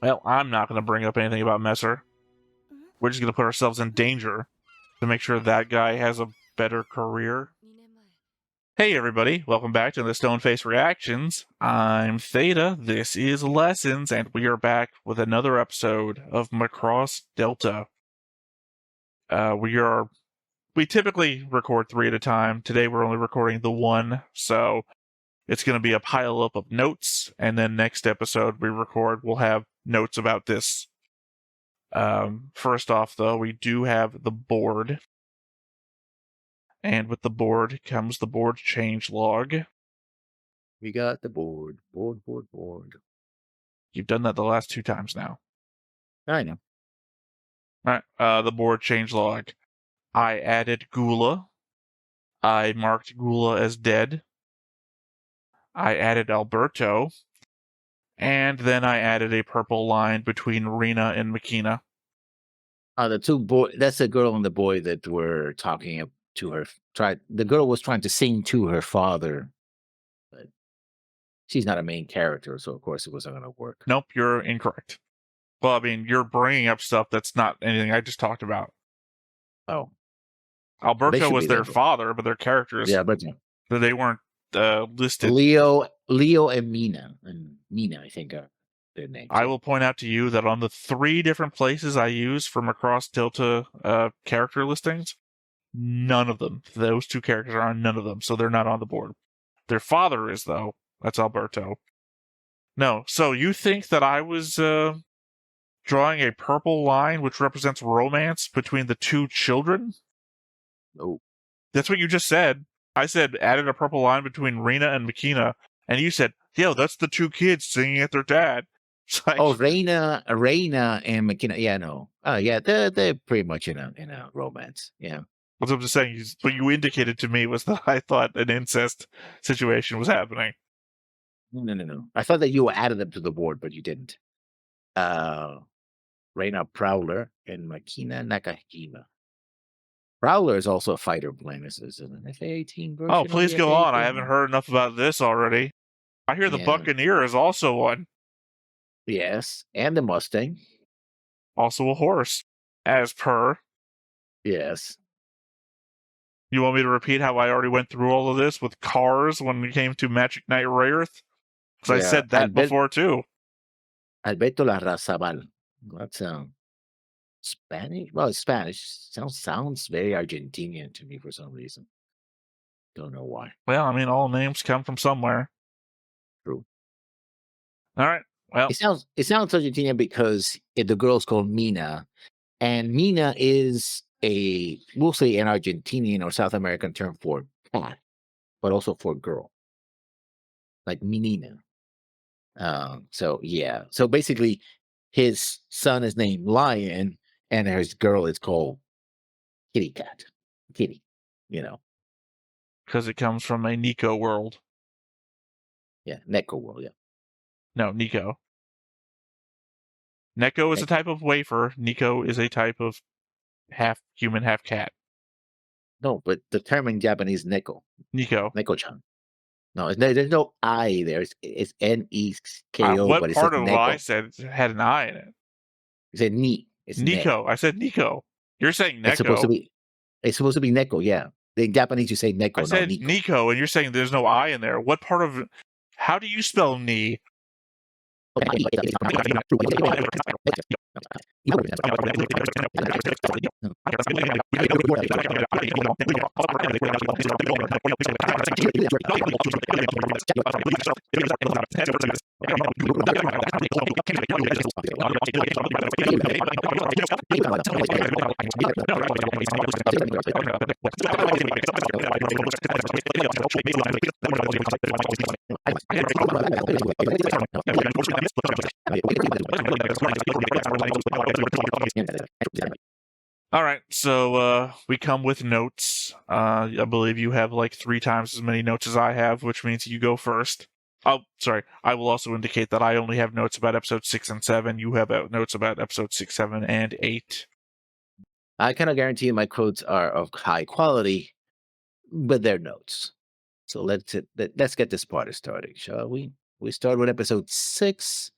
Well, I'm not going to bring up anything about Messer. We're just going to put ourselves in danger to make sure that guy has a better career. Hey everybody, welcome back to the Stoneface Reactions. I'm Theta, this is Lessons, and we are back with another episode of Macross Delta. We typically record 3 at a time. Today we're only recording the 1, so it's going to be a pile up of notes, and then next episode we'll have notes about this. First off, though, we do have the board. And with the board comes the board change log. We got the board. Board. You've done that the last 2 times now. I know. All right, the board change log. I added Gula. I marked Gula as dead. I added Alberto. And then I added a purple line between Rena and Makina. The two boy. That's the girl and the boy that were talking to her. The girl was trying to sing to her father, but she's not a main character, so of course it wasn't going to work. Nope, you're incorrect. Well, I mean, you're bringing up stuff that's not anything I just talked about. Oh, Alberto was their father, but their characters, yeah, but they weren't listed. Leo, and Mina, I think are their names. I will point out to you that on the 3 different places I use for Macross Delta character listings, none of them, those 2 characters are on none of them, so they're not on the board. Their father is, though. That's Alberto. No, so you think that I was drawing a purple line which represents romance between the 2 children? No. That's what you just said. I said added a purple line between Rena and Makina, and you said, yo, that's the 2 kids singing at their dad. Like, Rena and Makina. Yeah, no. Yeah, they're pretty much in a romance. Yeah. What I'm just saying, what you indicated to me was that I thought an incest situation was happening. No. I thought that you added them to the board, but you didn't. Reyna Prowler and Makina Nakahima. Prowler is also a fighter plane. This is an FA-18 version. Oh, please go on. I haven't heard enough about this already. I hear the Buccaneer is also one. Yes, and the Mustang. Also a horse, as per. Yes. You want me to repeat how I already went through all of this with cars when it came to Magic Knight Rayearth? Because I said that before, too. Alberto Larrazabal. That's Spanish? Well, it's Spanish. Sounds very Argentinian to me for some reason. Don't know why. Well, I mean, all names come from somewhere. True. All right. Well, it sounds Argentinian because the girl's called Mina, and Mina is mostly an Argentinian or South American term for cat, but also for girl, like menina. So yeah. So basically, his son is named Lion, and his girl is called Kitty Cat. Kitty, because it comes from a Nico world. Yeah, Neko world. Yeah. No, Nico. Neko is a type of wafer. Nico is a type of half human, half cat. No, but the term in Japanese Neko. Nico. Neko-chan. No, there's no I there. It's N-E-K-O. What but part of Neko. what I said had an I in it? You said Ni. It's Nico. I said Nico. You're saying Neko. It's supposed to be Neko, yeah. In Japanese, you say Neko. I said Nico, and you're saying there's no I in there. What part of... How do you spell Ni? All right, so we come with notes. I believe you have like 3 times as many notes as I have, which means you go first. Oh, sorry. I will also indicate that I only have notes about episode 6 and 7. You have notes about episode 6, 7, and 8. I cannot guarantee my quotes are of high quality, but they're notes. So let's get this party started, shall we? We start with episode 6.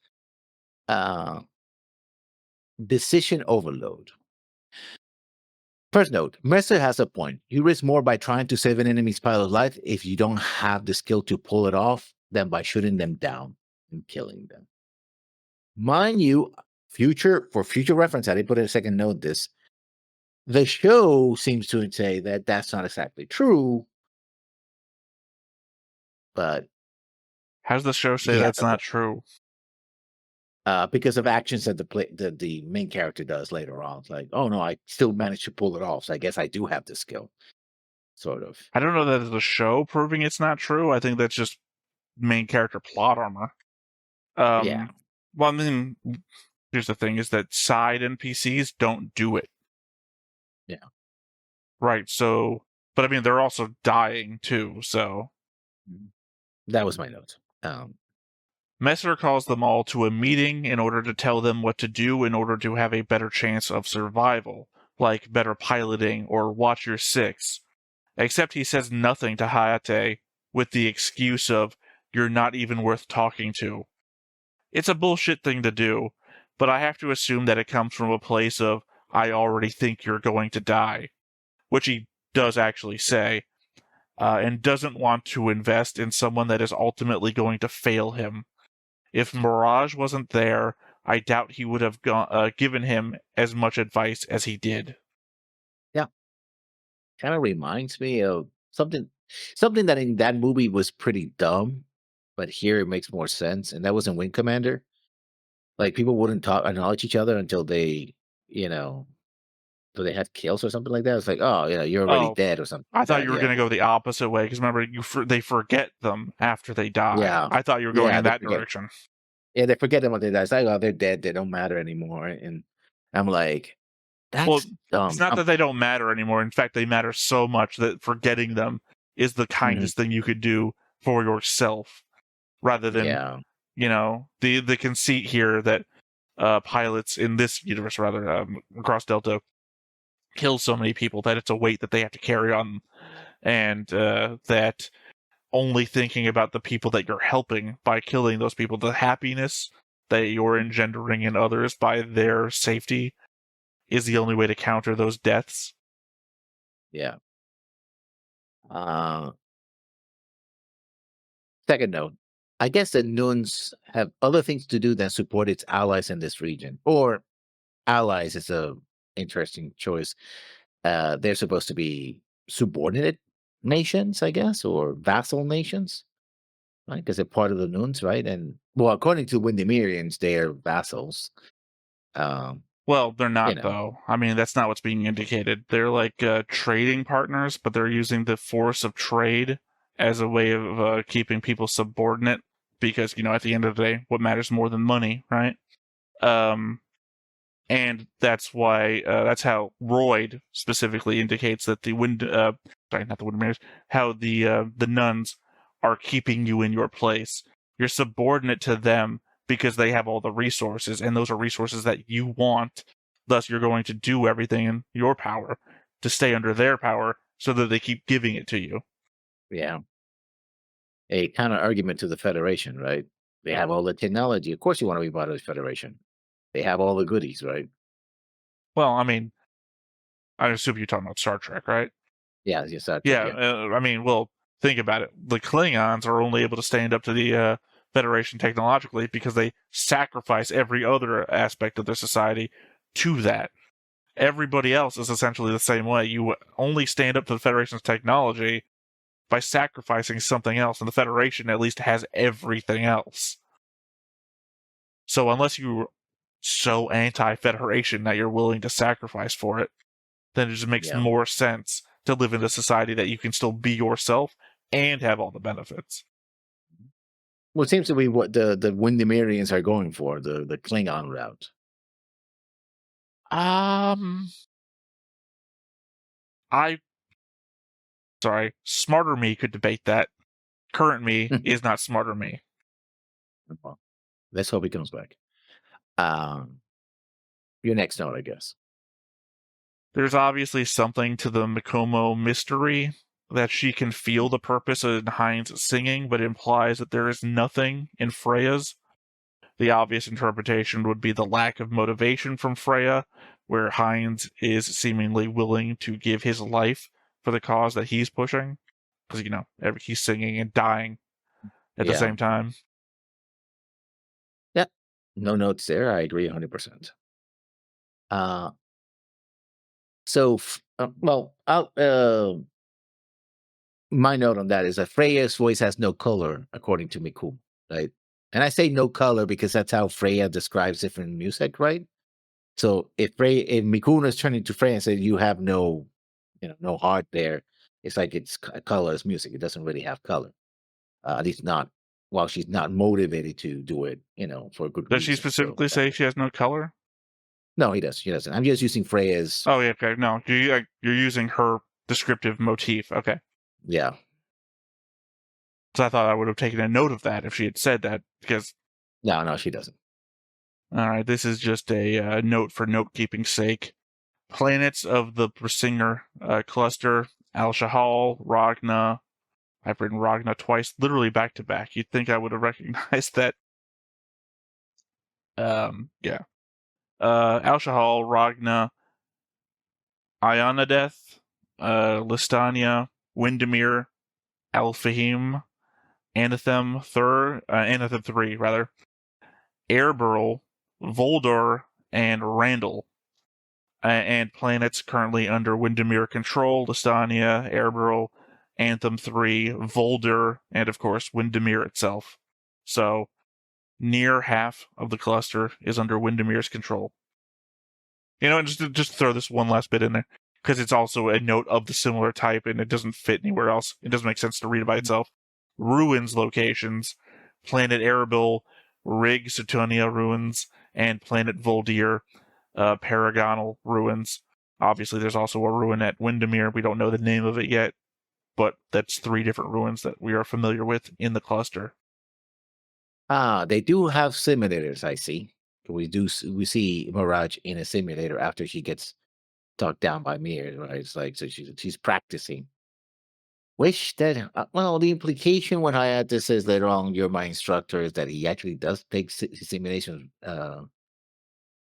Uh, decision overload. First note, Mercer has a point. You risk more by trying to save an enemy's pilot's life if you don't have the skill to pull it off than by shooting them down and killing them. Mind you, for future reference, I didn't put in a second note this. The show seems to say that that's not exactly true, but How does the show say he has that's a not point. true? Because of actions that the main character does later on. It's like, oh no, I still managed to pull it off, so I guess I do have the skill, sort of. I don't know that it's the show proving it's not true. I think that's just main character plot armor. Yeah, Well, I mean, here's the thing: is that side NPCs don't do it, yeah. right? So, but I mean, they're also dying too. So, That was my note. Messer calls them all to a meeting in order to tell them what to do in order to have a better chance of survival, like better piloting or watch your six. Except he says nothing to Hayate with the excuse of, you're not even worth talking to. It's a bullshit thing to do, but I have to assume that it comes from a place of, I already think you're going to die, which he does actually say, and doesn't want to invest in someone that is ultimately going to fail him. If Mirage wasn't there, I doubt he would have given him as much advice as he did. Yeah, kind of reminds me of something that in that movie was pretty dumb, but here it makes more sense. And that was in Wing Commander. Like people wouldn't acknowledge each other until they, you know, so they had kills or something like that. It's like, oh, you're already Oh, dead or something I like thought that. you were Yeah, going to go the opposite way, because remember, they forget them after they die. yeah, I thought you were going yeah. in They that forget. direction. Yeah, they forget them what they die. It's like, oh, they're dead. They don't matter anymore. And I'm like, Well, that's it's dumb. not that they don't matter anymore. In fact, they matter so much that forgetting them is the Mhm. kindest thing you could do for yourself, rather than, Yeah, the conceit here that pilots in this universe, rather, across Delta, kill so many people that it's a weight that they have to carry on, and that only thinking about the people that you're helping by killing those people, the happiness that you're engendering in others by their safety, is the only way to counter those deaths. yeah. Uh, Second note, I guess the Nuns have other things to do than support its allies in this region. Or allies is a interesting choice. They're supposed to be subordinate nations, I guess, or vassal nations, right? Because they're part of the Nuns, right? And well, according to Windemirians, they are vassals. Um, Well, they're you not, know, though. I mean, that's not what's being indicated. They're like trading partners, but they're using the force of trade as a way of keeping people subordinate, because, at the end of the day, what matters more than money, right? Um, and that's how Royd specifically indicates that not the Windmares, how the nuns are keeping you in your place. You're subordinate to them because they have all the resources, and those are resources that you want. Thus, you're going to do everything in your power to stay under their power, so that they keep giving it to you. yeah, a counter argument to the Federation, right? They have all the technology. Of course, you want to be part of the Federation. They have all the goodies, right? Well, I mean, I assume you're talking about Star Trek, right? Yeah, yes, Star Trek. Yeah, Yeah, I mean, well, think about it. The Klingons are only able to stand up to the Federation technologically because they sacrifice every other aspect of their society to that. Everybody else is essentially the same way. You only stand up to the Federation's technology by sacrificing something else, and the Federation at least has everything else. So unless you're so anti-Federation that you're willing to sacrifice for it, then it just makes yeah. more sense to live in a society that you can still be yourself and have all the benefits. Well, it seems to be what the Windemirians are going for, the Klingon route. Um, I sorry, smarter me could debate that. Current me is not smarter me. Well, let's hope he comes back. Um, your next note, I guess. There's obviously something to the Mikomo mystery that she can feel the purpose in Heinz singing, but implies that there is nothing in Freya's. The obvious interpretation would be the lack of motivation from Freya, where Heinz is seemingly willing to give his life for the cause that he's pushing. Because, he's singing and dying at the Yeah. same time. Yeah. No notes there. I agree 100%. Uh, my note on that is that Freya's voice has no color, according to Miku, right? And I say no color because that's how Freya describes different music, right? So if Mikuna is turning to Freya and says you have no, no heart there, it's like it's colorless music. It doesn't really have color. At least not while she's not motivated to do it, for a good Does she reason. So specifically say she has no color? no, he does. She doesn't. I'm just using Freya's. Oh, yeah, okay. No, you're using her descriptive motif. Okay. Yeah. So I thought I would have taken a note of that if she had said that, because... No, she doesn't. All right, this is just a note for note-keeping's sake. Planets of the Brissinger cluster, Al-Shahal, Ragna. I've written Ragna twice, literally back-to-back. You'd think I would have recognized that. Yeah. Al-Shahal, Ragna, Ionadeth, Listania, Windermere, Al-Fahim, Anathem 3, rather, Airburl, Voldor, and Randall. And planets currently under Windermere control: Listania, Airburl, Anthem 3, Voldor, and of course Windermere itself. So near half of the cluster is under Windermere's control. And just throw this one last bit in there, because it's also a note of the similar type and it doesn't fit anywhere else. It doesn't make sense to read it by itself. Ruins locations: Planet Arabil, Rig Sutonia ruins, and Planet Voldir, Paragonal ruins. Obviously, there's also a ruin at Windermere. We don't know the name of it yet, but that's 3 different ruins that we are familiar with in the cluster. They do have simulators, I see. We see Mirage in a simulator after she gets talked down by Mir, right? It's like, so she's practicing. Wish that, the implication when Hayato says later on, "You're my instructor," is that he actually does take simulations.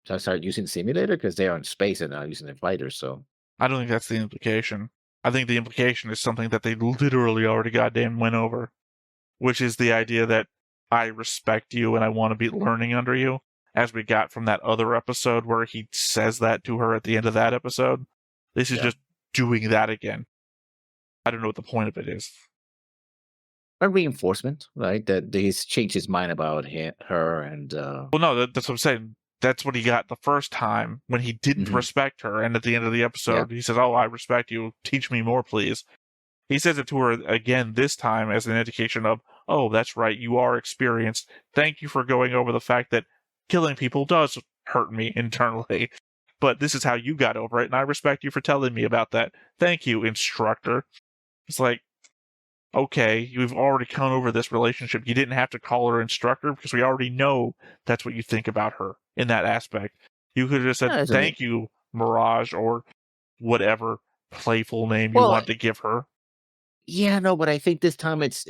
So start using simulator because they are in space and not using their fighters. So I don't think that's the implication. I think the implication is something that they literally already goddamn went over, which is the idea that I respect you and I want to be learning under you, as we got from that other episode where he says that to her at the end of that episode. This is just doing that again. I don't know what the point of it is. a reinforcement, right? That he's changed his mind about her and. Well, no, that's what I'm saying. That's what he got the first time when he didn't respect her, and at the end of the episode, he says, "Oh, I respect you. Teach me more, please." He says it to her again this time as an indication of, "Oh, that's right, you are experienced. Thank you for going over the fact that killing people does hurt me internally. But this is how you got over it, and I respect you for telling me about that. Thank you, instructor." It's like, okay, you've already gone over this relationship. You didn't have to call her instructor because we already know that's what you think about her in that aspect. You could have just said, "Thank you, Mirage," or whatever playful name you want to give her. Yeah, no, but I think this time it's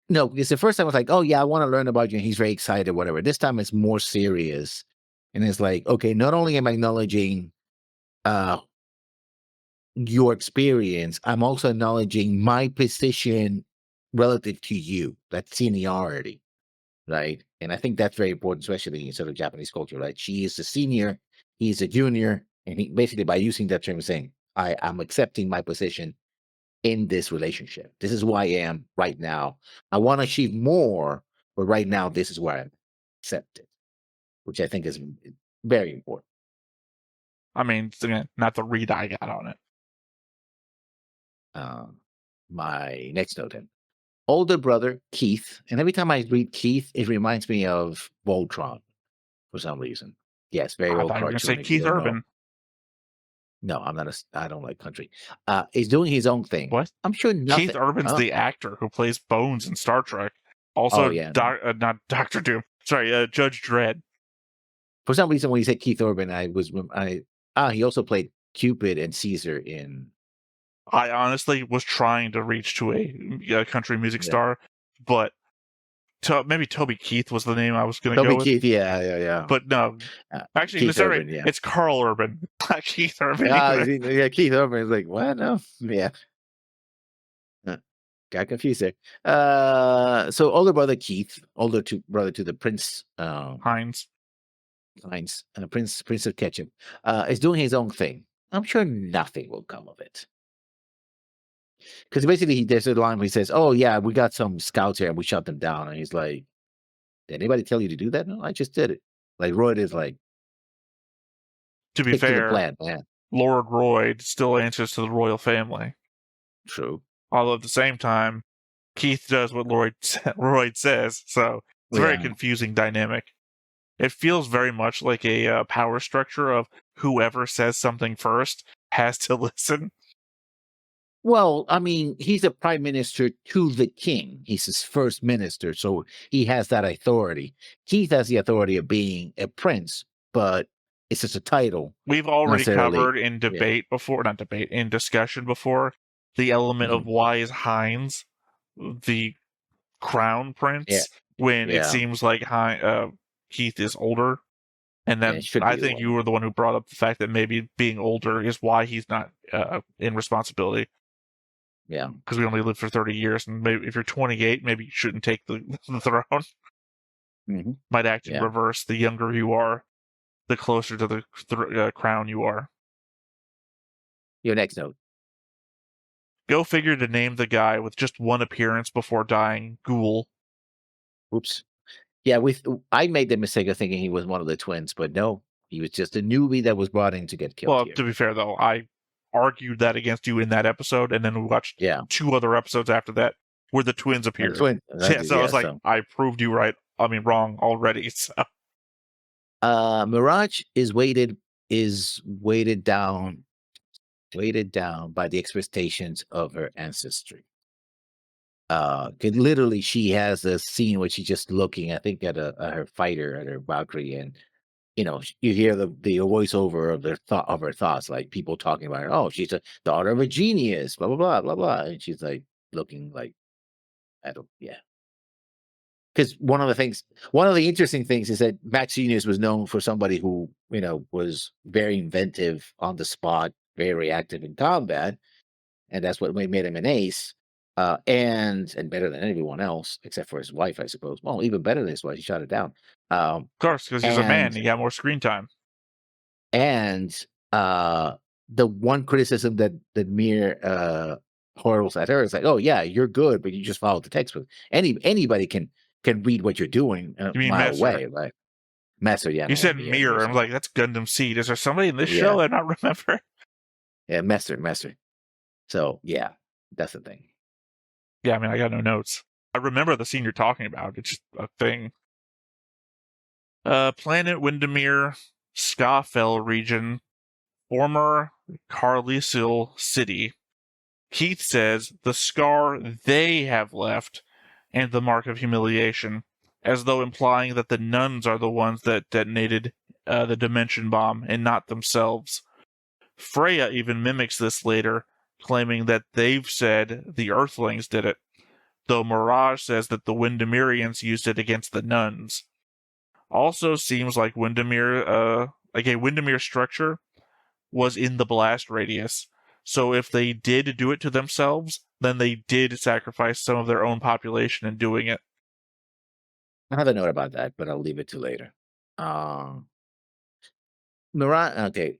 no, because the first time I was like, "Oh yeah, I want to learn about you," and he's very excited, whatever. This time it's more serious, and it's like, okay, not only am I acknowledging your experience, I'm also acknowledging my position relative to you, that seniority, right? And I think that's very important, especially in sort of Japanese culture, right? She is a senior, he's a junior, and he basically by using that term is saying, I'm accepting my position in this relationship. This is who I am right now. I want to achieve more, but right now this is where I'm accepted, which I think is very important. I mean, again, not the read I got on it. My next note then. Older brother, Keith, and every time I read Keith, it reminds me of Voltron for some reason. Yes, very I old thought you were going to cartoon. say If you Keith don't know. Urban. No, I don't like country. He's doing his own thing. What? I'm sure nothing. Keith Urban's the actor who plays Bones in Star Trek. Also, not Doctor Doom. Sorry, Judge Dredd. For some reason, when you said Keith Urban, he also played Cupid and Caesar in. I honestly was trying to reach to a country music star, but maybe Toby Keith was the name I was going to go Toby with. Keith, yeah. But no, actually, Keith sorry, Urban, yeah. it's Carl Urban, not Keith Urban. Yeah, Keith Urban is like, what? No, yeah. Got confused there. So older brother Keith, brother to the Prince Heinz. Prince of Ketchup, is doing his own thing. I'm sure nothing will come of it. Because basically, there's a line where he says, "Oh yeah, we got some scouts here and we shot them down," and he's like, "Did anybody tell you to do that?" No, I just did it. Like Royd is like, To be stick to the fair, plan, man. Lord Royd still answers to the royal family. True. Although at the same time, Keith does what Royd says, so it's a very confusing dynamic. It feels very much like a power structure of whoever says something first has to listen. Well, I mean, he's a prime minister to the king. He's his first minister, so he has that authority. Keith has the authority of being a prince, but it's just a title. We've already covered in discussion before, the element of why is Heinz the crown prince when it seems like Keith is older. And then I think you were the one who brought up the fact that maybe being older is why he's not in responsibility. Yeah. Because we only live for 30 years, and maybe if you're 28, maybe you shouldn't take the throne. Might act in reverse. The younger you are, the closer to the crown you are. Your next note. Go figure to name the guy with just one appearance before dying, Ghoul. Oops. Yeah, I made the mistake of thinking he was one of the twins, but no, he was just a newbie that was brought in to get killed. Well, to be fair, though, I argued that against you in that episode, and then we watched 2 other episodes after that where the twins appeared. So I was like, I proved you right. I mean, wrong already. So. Mirage is weighted down by the expectations of her ancestry. Literally, she has a scene where she's just looking, I think, at her fighter, at her Valkyrie, and you hear the voiceover of her thoughts, like people talking about her. Oh, she's a daughter of a genius, blah blah blah blah blah, and she's like looking like, Because one of the interesting things is that Max Genius was known for somebody who was very inventive on the spot, very reactive in combat, and that's what made him an ace. And better than everyone else, except for his wife, I suppose. Well, even better than his wife. He shot it down. Of course, because he's a man. He got more screen time. And the one criticism that Mir hurls at her is like, "Oh yeah, you're good, but you just followed the textbook. Anybody can read what you're doing a mile away, right?" Messer, yeah. You said Mir. I'm like, that's Gundam Seed. Is there somebody in this show I not remember? Yeah, Messer. So yeah, that's the thing. Yeah, I mean, I got no notes. I remember the scene you're talking about. It's just a thing. Planet Windermere, Scafell region, former Carlisle city. Keith says the scar they have left and the mark of humiliation, as though implying that the nuns are the ones that detonated the dimension bomb and not themselves. Freya even mimics this later, claiming that they've said the Earthlings did it, though Mirage says that the Windermerians used it against the nuns. Also seems like a Windermere structure was in the blast radius, so if they did do it to themselves, then they did sacrifice some of their own population in doing it. I have a note about that, but I'll leave it to later. Mirage, okay.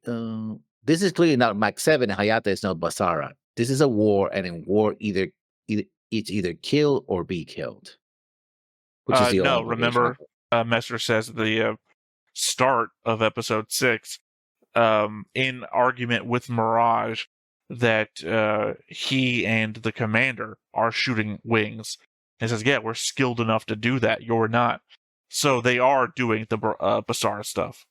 This is clearly not Mach 7 and Hayata is not Basara. This is a war, and in war, it's either kill or be killed. Which is the no, remember, Messer says at the start of episode 6, in argument with Mirage, that he and the commander are shooting wings. He says, yeah, we're skilled enough to do that. You're not. So they are doing the Basara stuff.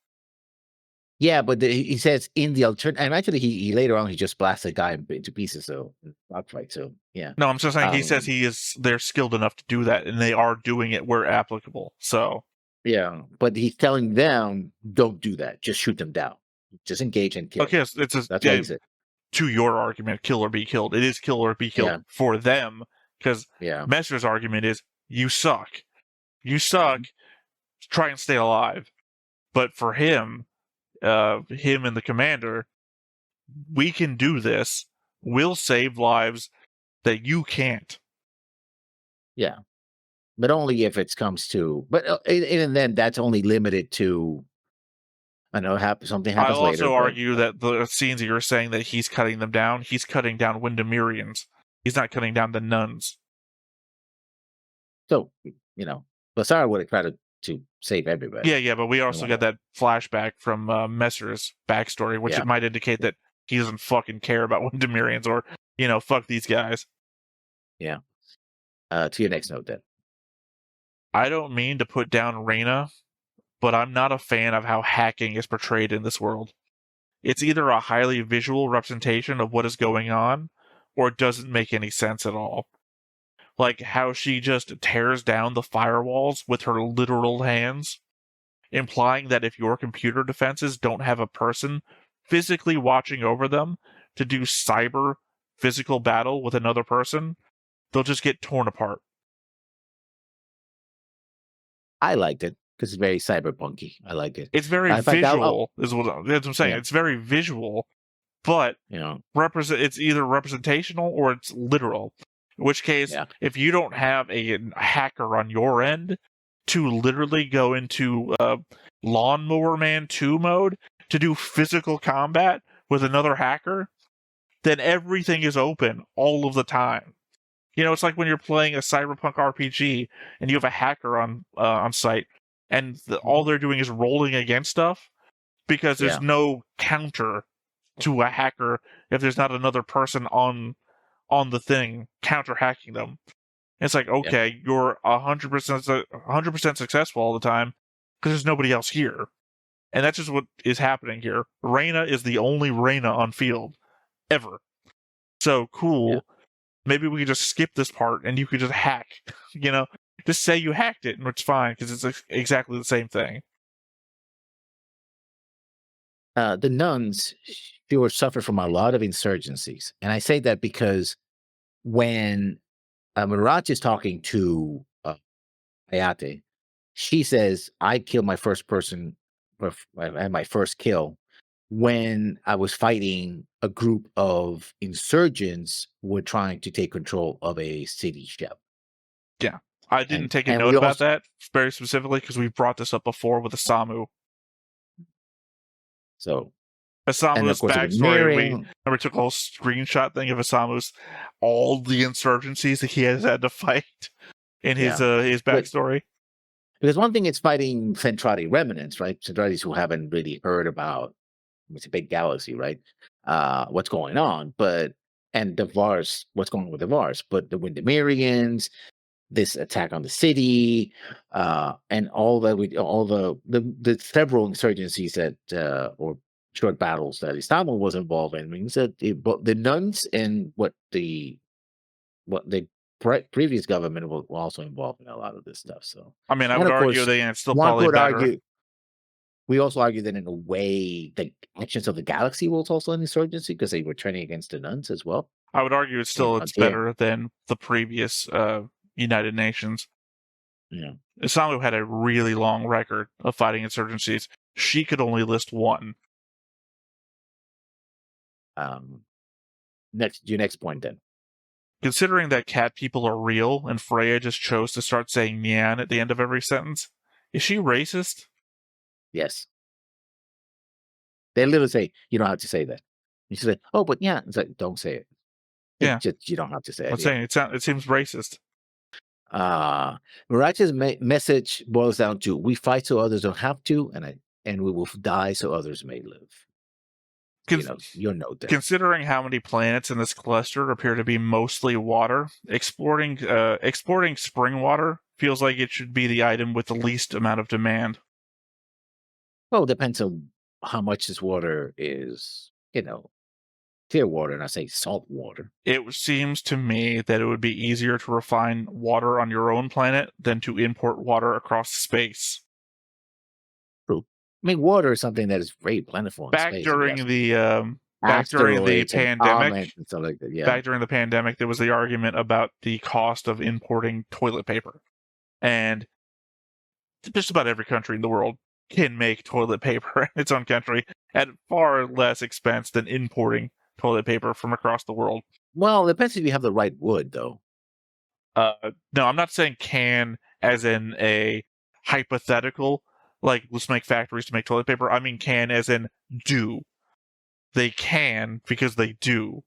Yeah, but he says in the alternative, and actually he later on he just blasts a guy into pieces. So dogfight. So yeah. No, I'm just saying he says they're skilled enough to do that, and they are doing it where applicable. So yeah, but he's telling them don't do that. Just shoot them down. Just engage and kill. Okay, so that's what he said. To your argument, kill or be killed. It is kill or be killed for them, because Messer's argument is you suck. You suck. Try and stay alive. But for him and the commander, we can do this. We'll save lives that you can't. Yeah. But only if it comes to, but even then, that's only limited to, I know something happens I'll later, also but argue that the scenes that you're saying that he's cutting them down, he's cutting down Windemirians. He's not cutting down the nuns. so, Basara would have tried to save everybody. Yeah, but we also got that flashback from Messer's backstory, which it might indicate that he doesn't fucking care about Windemirians or, fuck these guys. Yeah. To your next note, then. I don't mean to put down Reyna, but I'm not a fan of how hacking is portrayed in this world. It's either a highly visual representation of what is going on, or it doesn't make any sense at all. Like how she just tears down the firewalls with her literal hands, implying that if your computer defenses don't have a person physically watching over them to do cyber physical battle with another person, they'll just get torn apart. I liked it because it's very cyberpunky. I like it. It's very visual, is what I'm saying. Yeah. It's very visual, but it's either representational or it's literal. In which case, if you don't have a hacker on your end to literally go into Lawnmower Man 2 mode to do physical combat with another hacker, then everything is open all of the time. It's like when you're playing a cyberpunk RPG and you have a hacker on site, and all they're doing is rolling against stuff because there's no counter to a hacker if there's not another person on the thing counter hacking them. It's like, okay, you're 100% successful all the time because there's nobody else here. And that's just what is happening here. Reyna is the only Reyna on field ever. So cool. Yeah. Maybe we could just skip this part and you could just hack, just say you hacked it and it's fine because it's exactly the same thing. The nuns suffer from a lot of insurgencies. And I say that because when Mirage is talking to Hayate, she says, I killed my first person, and my first kill when I was fighting a group of insurgents who were trying to take control of a city ship. Yeah. I didn't take a note about that very specifically because we brought this up before with Asamu. So Asamu's backstory, we took a whole screenshot thing of Asamu's, all the insurgencies that he has had to fight in his backstory. Because one thing is fighting Zentradi remnants, right? Zentradi's who haven't really heard about, it's a big galaxy, right? What's going on, and the Vars, what's going on with the Vars, but the Windemirians, this attack on the city, and all the several insurgencies that or short battles that Istanbul was involved in means that the nuns and what the previous government were also involved in a lot of this stuff. So I mean, I would argue that it's still probably better. We also argue that in a way, the actions of the galaxy was also an insurgency because they were turning against the nuns as well. I would argue it's better than the previous United Nations. Yeah, Isamu had a really long record of fighting insurgencies. She could only list one. Your next point then. Considering that cat people are real and Freya just chose to start saying "nyan" at the end of every sentence, is she racist? Yes. They literally say, you don't have to say that. You say, oh, but yeah. It's like, don't say it. Yeah. You don't have to say it. I'm saying it seems racist. Mirage's message boils down to, we fight so others don't have to, and we will die so others may live. Your note there. Considering how many planets in this cluster appear to be mostly water, exporting spring water feels like it should be the item with the least amount of demand. Well, it depends on how much this water is, clear water, and I say salt water. It seems to me that it would be easier to refine water on your own planet than to import water across space. True. I mean, water is something that is very plentiful in space. During the pandemic, and stuff like that, back during the pandemic, there was the argument about the cost of importing toilet paper. And just about every country in the world can make toilet paper in its own country at far less expense than importing toilet paper from across the world. Well, it depends if you have the right wood, though. No, I'm not saying can as in a hypothetical, like let's make factories to make toilet paper. I mean can as in do. They can because they do.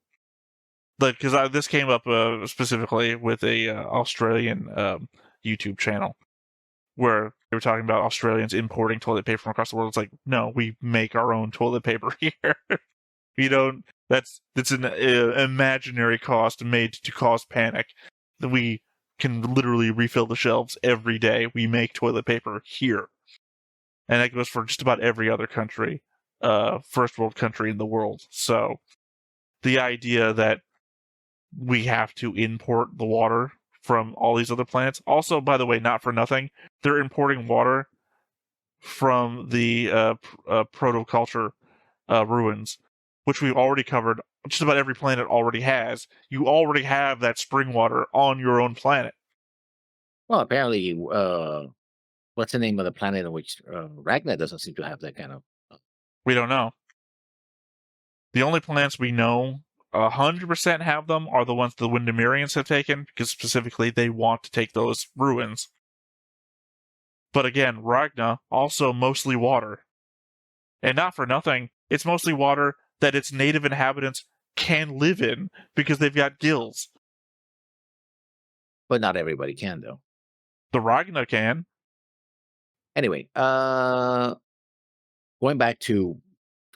Like, because this came up specifically with a Australian YouTube channel where they were talking about Australians importing toilet paper from across the world. It's like, no, we make our own toilet paper here. We don't. That's an imaginary cost made to cause panic. That we can literally refill the shelves every day. We make toilet paper here, and that goes for just about every other country, first world country in the world. So the idea that we have to import the water from all these other planets. Also, by the way, not for nothing, they're importing water from the protoculture ruins, which we've already covered. Just about every planet already has. You already have that spring water on your own planet. Well, apparently, what's the name of the planet in which Ragnar doesn't seem to have that kind of. We don't know. The only planets we know 100% have them are the ones the Windermerians have taken, because specifically they want to take those ruins. But again, Ragna, also mostly water. And not for nothing, it's mostly water that its native inhabitants can live in, because they've got gills. But not everybody can, though. The Ragna can. Anyway, going back to,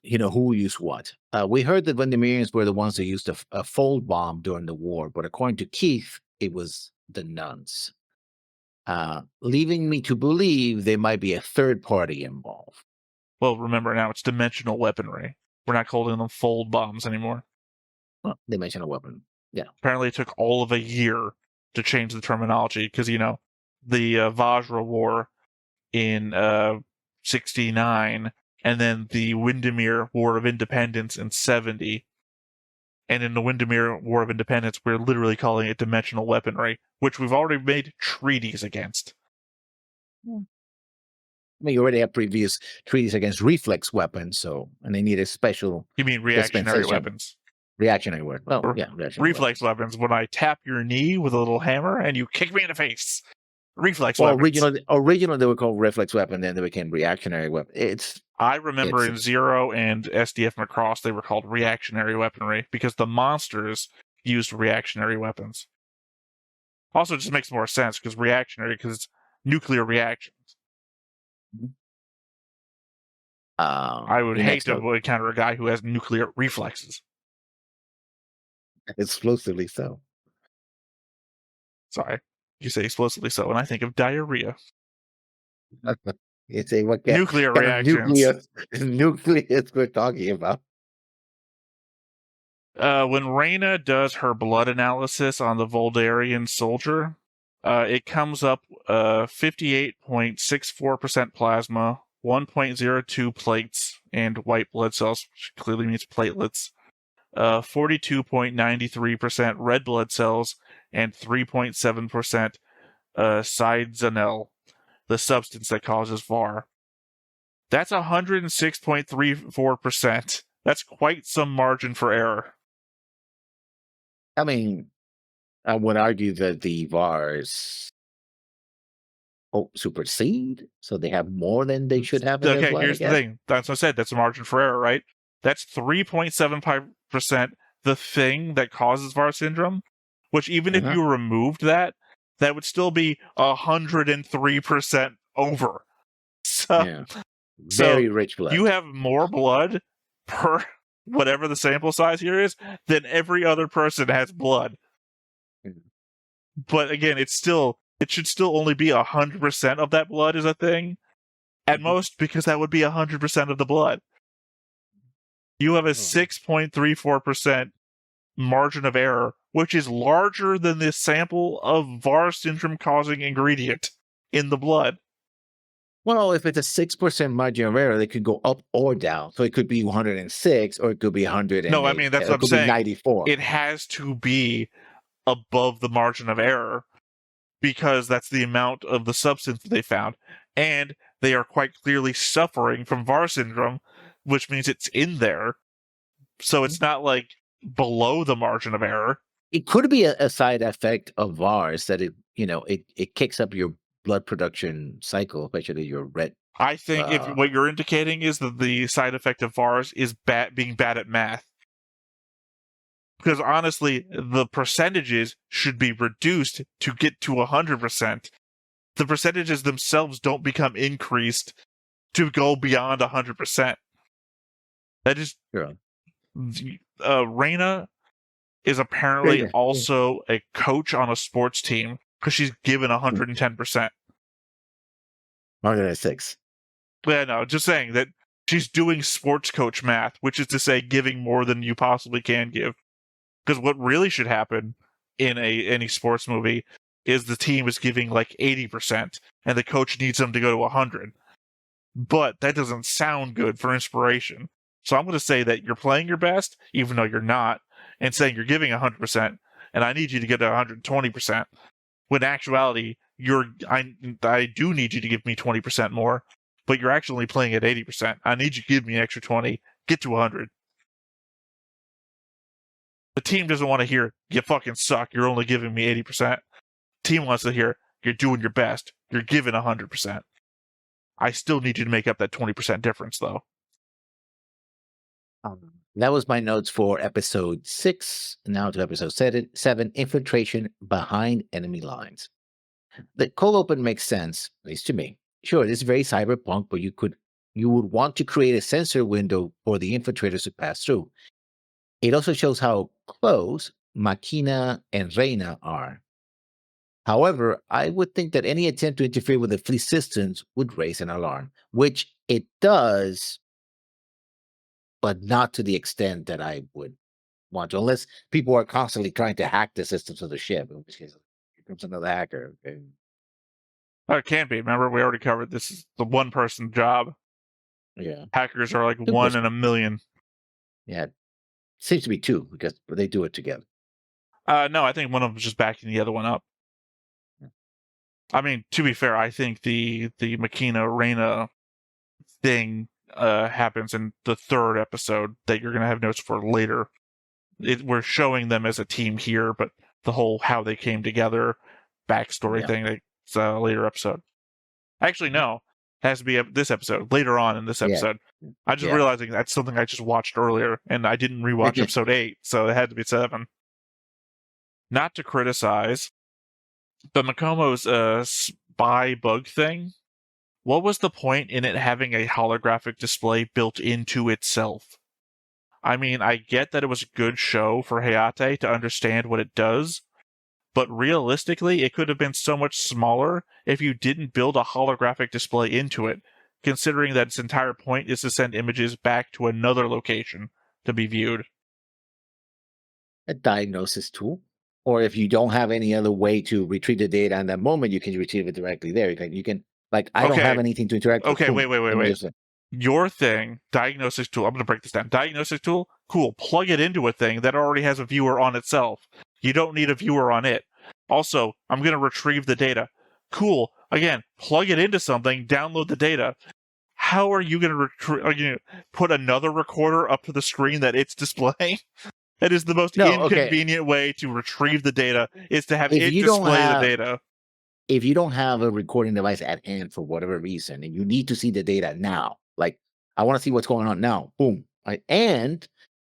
who used what. We heard that Vendemirians were the ones that used a fold bomb during the war, but according to Keith, it was the nuns. Leaving me to believe there might be a third party involved. Well, remember now, it's dimensional weaponry. We're not calling them fold bombs anymore. Well, dimensional weapon, yeah. Apparently it took all of a year to change the terminology, because, the Vajra War in 69, and then the Windermere War of Independence in 70. And in the Windermere War of Independence, we're literally calling it dimensional weaponry, which we've already made treaties against. I mean, you already have previous treaties against reflex weapons, and they need a special. You mean reactionary weapons? Reactionary weapon. Well, yeah, reflex weapons. When I tap your knee with a little hammer and you kick me in the face. Reflex weapons. Originally they were called reflex weapon, then they became reactionary weapon. I remember in Zero and SDF Macross, they were called reactionary weaponry because the monsters used reactionary weapons. Also, it just makes more sense because it's nuclear reactions. I would hate to encounter a guy who has nuclear reflexes. Explosively so. Sorry. You say explosively so, and I think of diarrhea. You say what nuclear reactions. Nucleus we're talking about. When Reyna does her blood analysis on the Voldarian soldier, it comes up 58.64% plasma, 1.02 plates, and white blood cells, which clearly means platelets, 42.93% red blood cells, and 3.7% Sidzanel, the substance that causes VAR. That's 106.34%. That's quite some margin for error. I mean, I would argue that the VARs supersede, so they have more than they should have in their blood, here's the thing. That's what I said. That's a margin for error, right? That's 3.75%, the thing that causes VAR syndrome, which even if you removed that would still be 103% over. So, very rich blood. You have more blood per whatever the sample size here is than every other person has blood. But again, it should still only be 100% of that blood is a thing at most, because that would be 100% of the blood. You have a 6.34% margin of error, which is larger than the sample of VAR syndrome causing ingredient in the blood. Well, if it's a 6% margin of error, they could go up or down. So it could be 106 or it could be 100. No, I mean, that's what I'm saying. 94. It has to be above the margin of error because that's the amount of the substance that they found. and they are quite clearly suffering from VAR syndrome, which means it's in there. So it's not like below the margin of error. It could be a side effect of VARs that it kicks up your blood production cycle, especially your red. I think if what you're indicating is that the side effect of VARs is being bad at math. Because honestly, the percentages should be reduced to get to 100%. The percentages themselves don't become increased to go beyond 100%. That is, Sure. Reina is apparently also a coach on a sports team because she's given 110%. 106. Yeah, no, just saying that she's doing sports coach math, which is to say giving more than you possibly can give. Because what really should happen in any sports movie is the team is giving like 80% and the coach needs them to go to 100. But that doesn't sound good for inspiration. So I'm going to say that you're playing your best, even though you're not, and saying you're giving 100%, and I need you to get to 120%. When in actuality, I do need you to give me 20% more, but you're actually playing at 80%. I need you to give me an extra 20, get to 100. The team doesn't want to hear, you fucking suck, you're only giving me 80%. The team wants to hear, you're doing your best, you're giving 100%. I still need you to make up that 20% difference, though. That was my notes for episode 6. Now to episode 7, infiltration behind enemy lines. The cold open makes sense, at least to me. Sure, it is very cyberpunk, but you would want to create a sensor window for the infiltrators to pass through. It also shows how close Makina and Reina are. However, I would think that any attempt to interfere with the fleet systems would raise an alarm, which it does, but not to the extent that I would want to, unless people are constantly trying to hack the systems of the ship. In which case, here comes another hacker. Okay. It can't be. Remember, we already covered this is the one person job. Yeah. Hackers are like 1 in a million. Yeah. Seems to be 2 because they do it together. No, I think one of them is just backing the other one up. Yeah. I mean, to be fair, I think the Makina Reina thing happens in the 3rd episode that you're going to have notes for later. We're showing them as a team here, but the whole how they came together backstory thing, it's a later episode. Actually, no. It has to be this episode, later on in this episode. I just realizing that's something I just watched earlier, and I didn't rewatch episode 8, so it had to be 7. Not to criticize, but Makomo's spy bug thing, what was the point in it having a holographic display built into itself? I mean, I get that it was a good show for Hayate to understand what it does, but realistically, it could have been so much smaller if you didn't build a holographic display into it, considering that its entire point is to send images back to another location to be viewed. A diagnosis tool. Or if you don't have any other way to retrieve the data in that moment, you can retrieve it directly there. You can I don't have anything to interact with. Okay, wait. Your thing, diagnosis tool, I'm going to break this down. Diagnosis tool, cool. Plug it into a thing that already has a viewer on itself. You don't need a viewer on it. Also, I'm going to retrieve the data. Cool. Again, plug it into something, download the data. How are you going to put another recorder up to the screen that it's displaying? That is the most inconvenient way to retrieve the data, is to have it display the data. If you don't have a recording device at hand for whatever reason, and you need to see the data now, like, I want to see what's going on now, boom. Right? And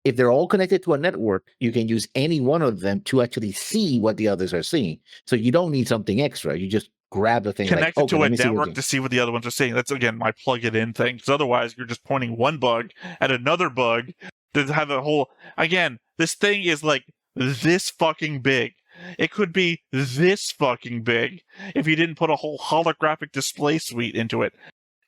if they're all connected to a network, you can use any one of them to actually see what the others are seeing. So you don't need something extra. You just grab the thing. Connect it to a network to see what the other ones are seeing. That's, again, my plug it in thing. Because otherwise, you're just pointing one bug at another bug to have a whole... Again, this thing is like this fucking big. It could be this fucking big if you didn't put a whole holographic display suite into it.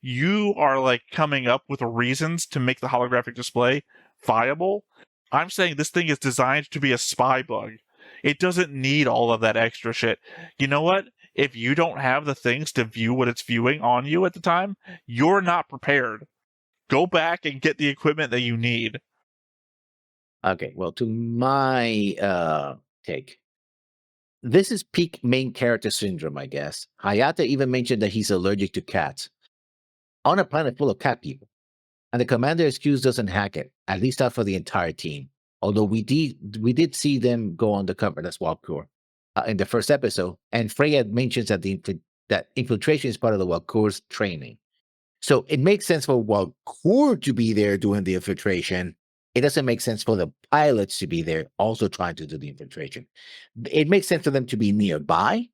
You are like coming up with reasons to make the holographic display viable. I'm saying this thing is designed to be a spy bug. It doesn't need all of that extra shit. You know what? If you don't have the things to view what it's viewing on you at the time, you're not prepared. Go back and get the equipment that you need. Okay, well, to my take, this is peak main character syndrome, I guess. Hayate even mentioned that he's allergic to cats on a planet full of cat people. And the commander excuse doesn't hack it, at least not for the entire team. Although we did see them go undercover, that's Walkure, in the first episode. And Freya mentions that that infiltration is part of the Walkure's training. So it makes sense for Walkure to be there doing the infiltration. It doesn't make sense for the pilots to be there also trying to do the infiltration. It makes sense for them to be nearby,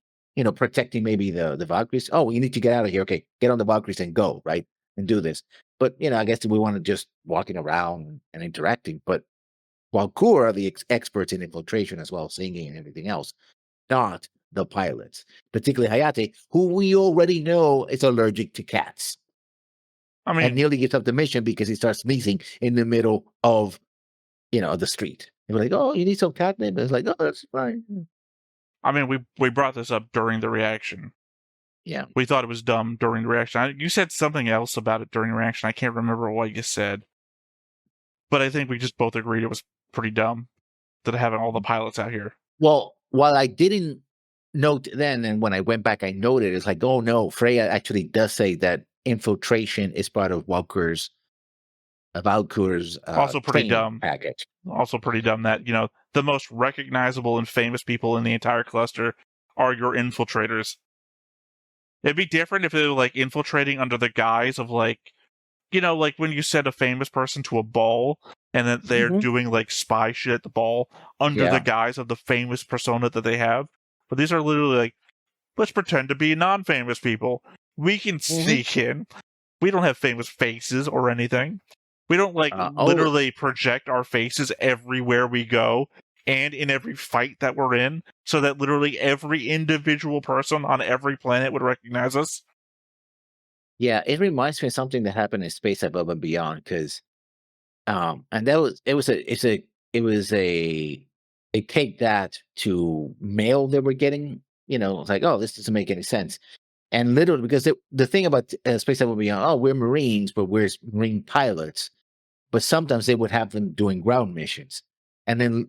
protecting maybe the Valkyries. Oh, you need to get out of here. Okay, get on the Valkyries and go, right? And do this. But, I guess we want to just walking around and interacting. But Walkure are the experts in infiltration as well, singing and everything else, not the pilots, particularly Hayate, who we already know is allergic to cats. I And mean, nearly gives up the mission because he starts sneezing in the middle of, the street. And we're like, oh, you need some catnip? It's like, oh, that's fine. we brought this up during the reaction. Yeah. We thought it was dumb during the reaction. You said something else about it during the reaction. I can't remember what you said. But I think we just both agreed it was pretty dumb that having all the pilots out here. Well, while I didn't note then, and when I went back, I noted, it's like, oh no, Freya actually does say that infiltration is part of Valkyre's Also pretty dumb. package. Also pretty dumb that, the most recognizable and famous people in the entire cluster are your infiltrators. It'd be different if they were like infiltrating under the guise of like when you send a famous person to a ball and then they're doing like spy shit at the ball under the guise of the famous persona that they have. But these are literally like, let's pretend to be non-famous people. We can sneak in. We don't have famous faces or anything. We don't literally project our faces everywhere we go and in every fight that we're in, so that literally every individual person on every planet would recognize us. Yeah, it reminds me of something that happened in Space Above and Beyond, because and that was it was a take that to mail they were getting. It's like, oh, this doesn't make any sense. And literally, because the thing about Space Above and Beyond, oh, we're Marines, but we're Marine pilots. But sometimes they would have them doing ground missions, and then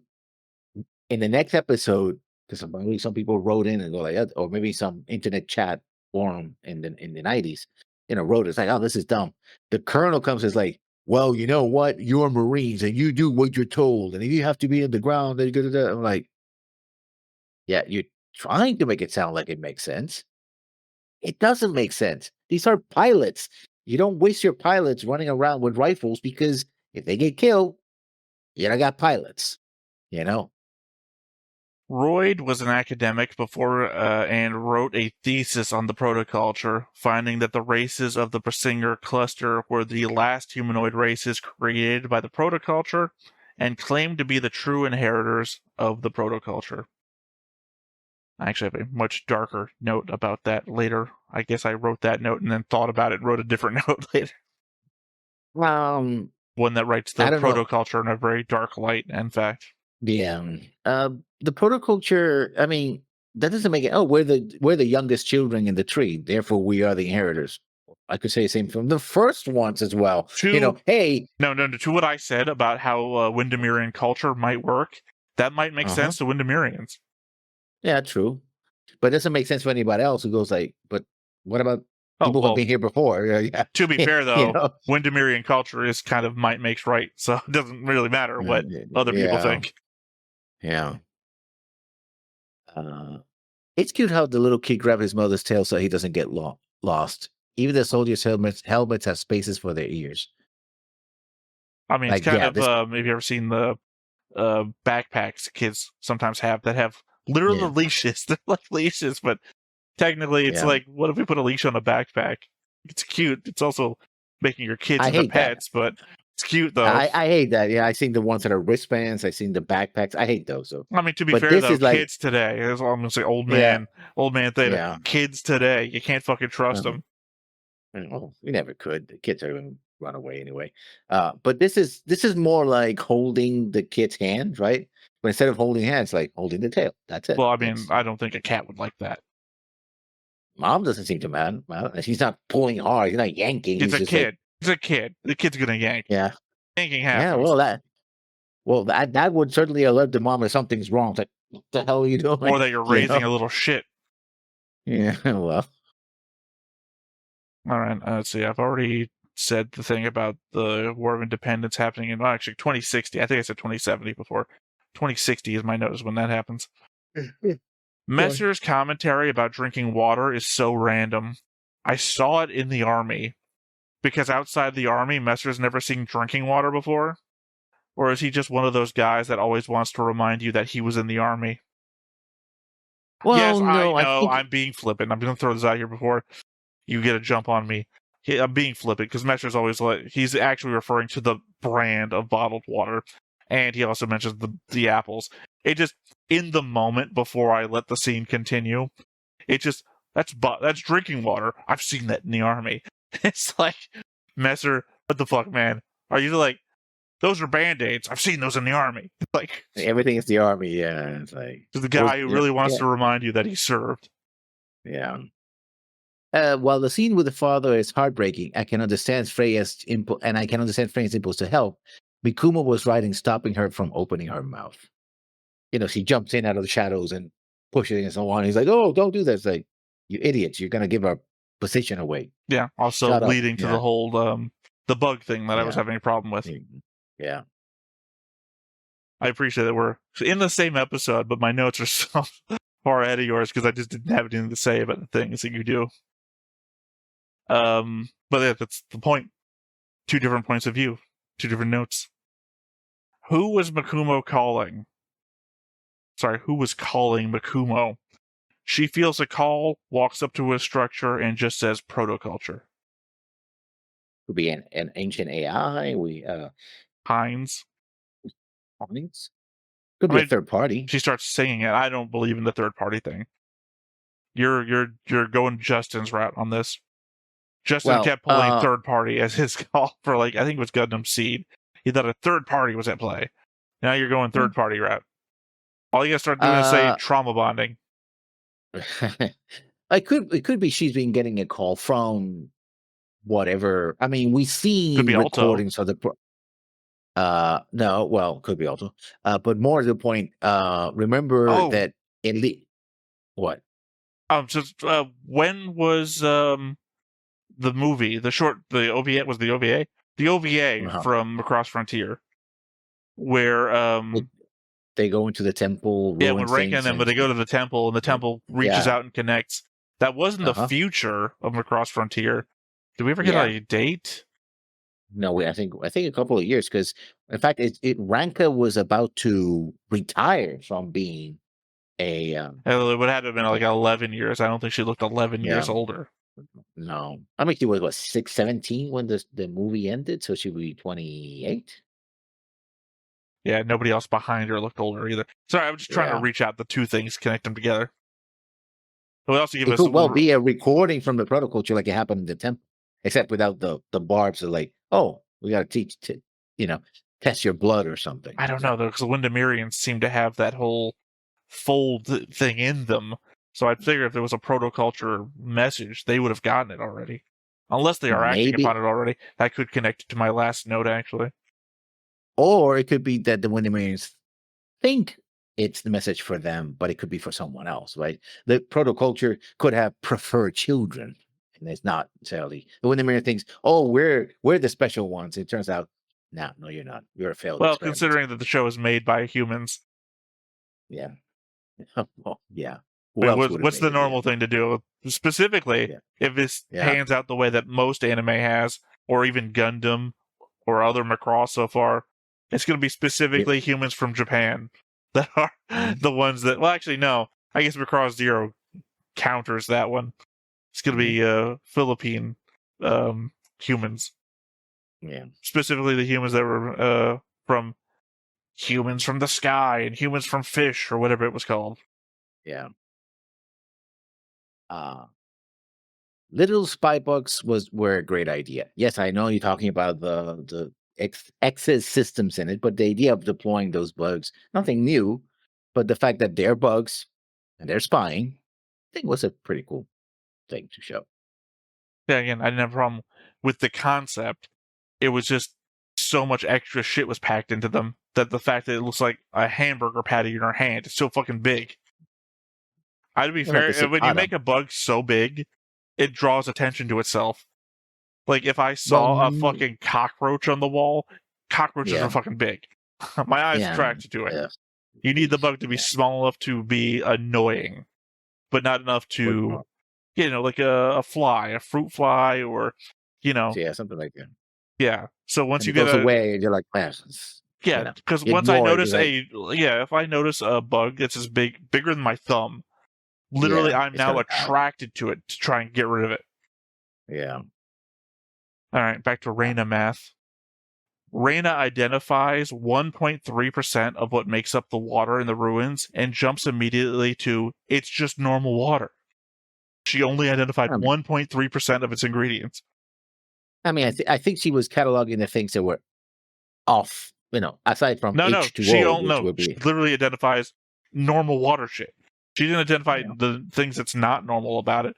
in the next episode, because some people wrote in and go like, or maybe some internet chat forum in the 90s, wrote it's like, oh, this is dumb. The colonel comes and is like, well, you know what? You're Marines and you do what you're told, and if you have to be in the ground, then I'm like, yeah, you're trying to make it sound like it makes sense. It doesn't make sense. These are pilots. You don't waste your pilots running around with rifles, because if they get killed, you don't got pilots. Royd was an academic before and wrote a thesis on the protoculture, finding that the races of the Persinger cluster were the last humanoid races created by the protoculture and claimed to be the true inheritors of the protoculture. I actually have a much darker note about that later. I guess I wrote that note and then thought about it and wrote a different note later. One that writes the protoculture in a very dark light, in fact. Yeah. The protoculture, I mean, that doesn't make it, oh, we're the youngest children in the tree, therefore we are the inheritors. I could say the same from the first ones as well. Hey. No, to what I said about how Windermerian culture might work, that might make sense to Windermerians. Yeah, true. But it doesn't make sense for anybody else who goes like, but what about people who have been here before? Yeah. To be fair, though, Windermerian culture is kind of might makes right, so it doesn't really matter what other people think. Yeah. It's cute how the little kid grabbed his mother's tail so he doesn't get lost. Even the soldiers' helmets have spaces for their ears. I mean, it's kind of, have you ever seen the backpacks kids sometimes have that have literal leashes? They're like leashes, but technically it's like, what if we put a leash on a backpack? It's cute. It's also making your kids into pets, but it's cute, though. I hate that. Yeah, I've seen the ones that are wristbands. I've seen the backpacks. I hate those. So. I mean, to be fair, though, kids today, I'm going to say old man theta. Yeah. Kids today, you can't fucking trust them. Oh, we never could. The kids are going to run away anyway. But this is more like holding the kid's hand, right? But instead of holding hands, like holding the tail. That's it. Well, I mean, I don't think a cat would like that. Mom doesn't seem to mind. She's not pulling hard. She's not yanking. It's a kid. It's a kid. The kid's gonna yank. Yeah. Yanking happens. Yeah. Well, that would certainly alert the mom if something's wrong. It's like, What the hell are you doing? or that you're You raising know? a little shit. Yeah, well, All right, let's see. I've already said the thing about the War of Independence happening in, well, actually, 2060. I think I said 2070 before. 2060 is my notice when that happens. Messer's commentary about drinking water is so random. I saw it in the army because outside the army, Messer's never seen drinking water before. Or is he just one of those guys that always wants to remind you that he was in the army? Yes, well, I no, I know. think I'm being flippant. I'm going to throw this out here before you get a jump on me. I'm being flippant because Messer's always like, he's actually referring to the brand of bottled water. And he also mentions the apples. It just, in the moment before I let the scene continue, it just, that's drinking water. I've seen that in the army. It's like, Messer, what the fuck, man? Are you like, those are band-aids. I've seen those in the army. Like, everything is the army. Yeah, it's like the those. guy who Yeah, really wants yeah, to remind you that he served. yeah. While the scene with the father is heartbreaking, I can understand Freya's impulse, and I can understand Freya's impulse to help. Mikuma was right in stopping her from opening her mouth. You know, she jumps in out of the shadows and pushes and so on. He's like, "Oh, don't do that!" It's like, you idiots! You're gonna give our position away. Yeah, also Shut up. leading to Yeah, the whole the bug thing that I was yeah, having a problem with. yeah. I appreciate that we're in the same episode, but my notes are so far ahead of yours because I just didn't have anything to say about the things that you do. But yeah, that's the point. Two different points of view, two different notes. Who was Makumo calling? Sorry, who was calling Makumo? She feels a call, walks up to a structure, and just says protoculture. Could be an ancient AI. Heinz. Hines? Could I be a mean, third party. she starts singing it. I don't believe in the third party thing. You're going Justin's route on this. Justin Well, kept pulling third party as his call for, like, I think it was Gundam Seed. He thought a third party was at play. Now you're going third party route. All you gotta start doing is say trauma bonding. it could be she's been getting a call from whatever. I mean, we've Could seen be Alto. recordings of the no, well, could be also. But more to the point, remember Oh, that in what? just when was the movie, the OVA was the OVA? The OVA Uh-huh. from Across Frontier, where They go into the temple, yeah, ruin when Rankin and things, them, but and they go to the temple, and the temple reaches yeah, out and connects. That wasn't the uh-huh. future of Across Frontier. Did we ever get Yeah. a date? No, I think a couple of years because in fact, Ranka was about to retire from being a It would have to have been like 11 years. I don't think she looked 11 yeah. years older. No, I mean she was what 17 when the movie ended, so she would be 28. Yeah, nobody else behind her looked older either. Sorry, I'm just trying to Yeah, reach out the two things, connect them together. It would also give it us could well be a recording from the protoculture like it happened in the temple, except without the barbs of like, oh, we got to teach to test your blood or something. I don't know though, because the Windemirians seem to have that whole fold thing in them. So I'd figure if there was a protoculture message, they would have gotten it already. Unless they are acting upon Maybe, it already. That could connect it to my last note, actually. or it could be that the Windermereans think it's the message for them, but it could be for someone else, right? The protoculture could have preferred children, and it's not necessarily the Windermere thinks, oh, we're the special ones. It turns out, no, you're not. You're a failed Well, experiment. considering that the show is made by humans, Yeah. Well, yeah. I Who mean, else would have what's made the it? Yeah. normal thing to do? Specifically, Yeah. if this Yeah. pans out the way that most anime has, or even Gundam, or other Macross so far, it's going to be Yeah. specifically humans from Japan that are the ones that. Well, actually, no. I guess Macross Zero counters that one. It's going to Mhm. be Philippine humans, Yeah. specifically the humans that were from humans from the sky and humans from fish or whatever it was called. Yeah. Uh Little spy bugs were a great idea. Yes, I know you're talking about the excess systems in it, but the idea of deploying those bugs, nothing new, but the fact that they're bugs and they're spying, I think was a pretty cool thing to show. Yeah, again, I didn't have a problem with the concept. It was just so much extra shit was packed into them that the fact that it looks like a hamburger patty in her hand is so fucking big. I'd be Like a fair, when you cicada. make a bug so big, it draws attention to itself. Like if I Well, saw a fucking cockroach on the wall, cockroaches yeah, are fucking big. My eyes yeah, attracted to it. yeah. You need the bug to be Yeah. small enough to be annoying, but not enough to, like a fly, a fruit fly, or, Yeah, something like that. yeah. So once And you it get goes away, and you're like, yeah, because you once I ignore it. notice It's like, if I notice a bug that's as bigger than my thumb, literally yeah, I'm it's now gonna die. attracted to it to try and get rid of it. Yeah. All right, back to Reina math. Reina identifies 1.3% of what makes up the water in the ruins and jumps immediately to it's just normal water. She only identified 1.3% of its ingredients. I mean, I think she was cataloging the things that were off, aside from No, H2O, which would she be, literally identifies normal water shit. She didn't identify Yeah. the things that's not normal about it.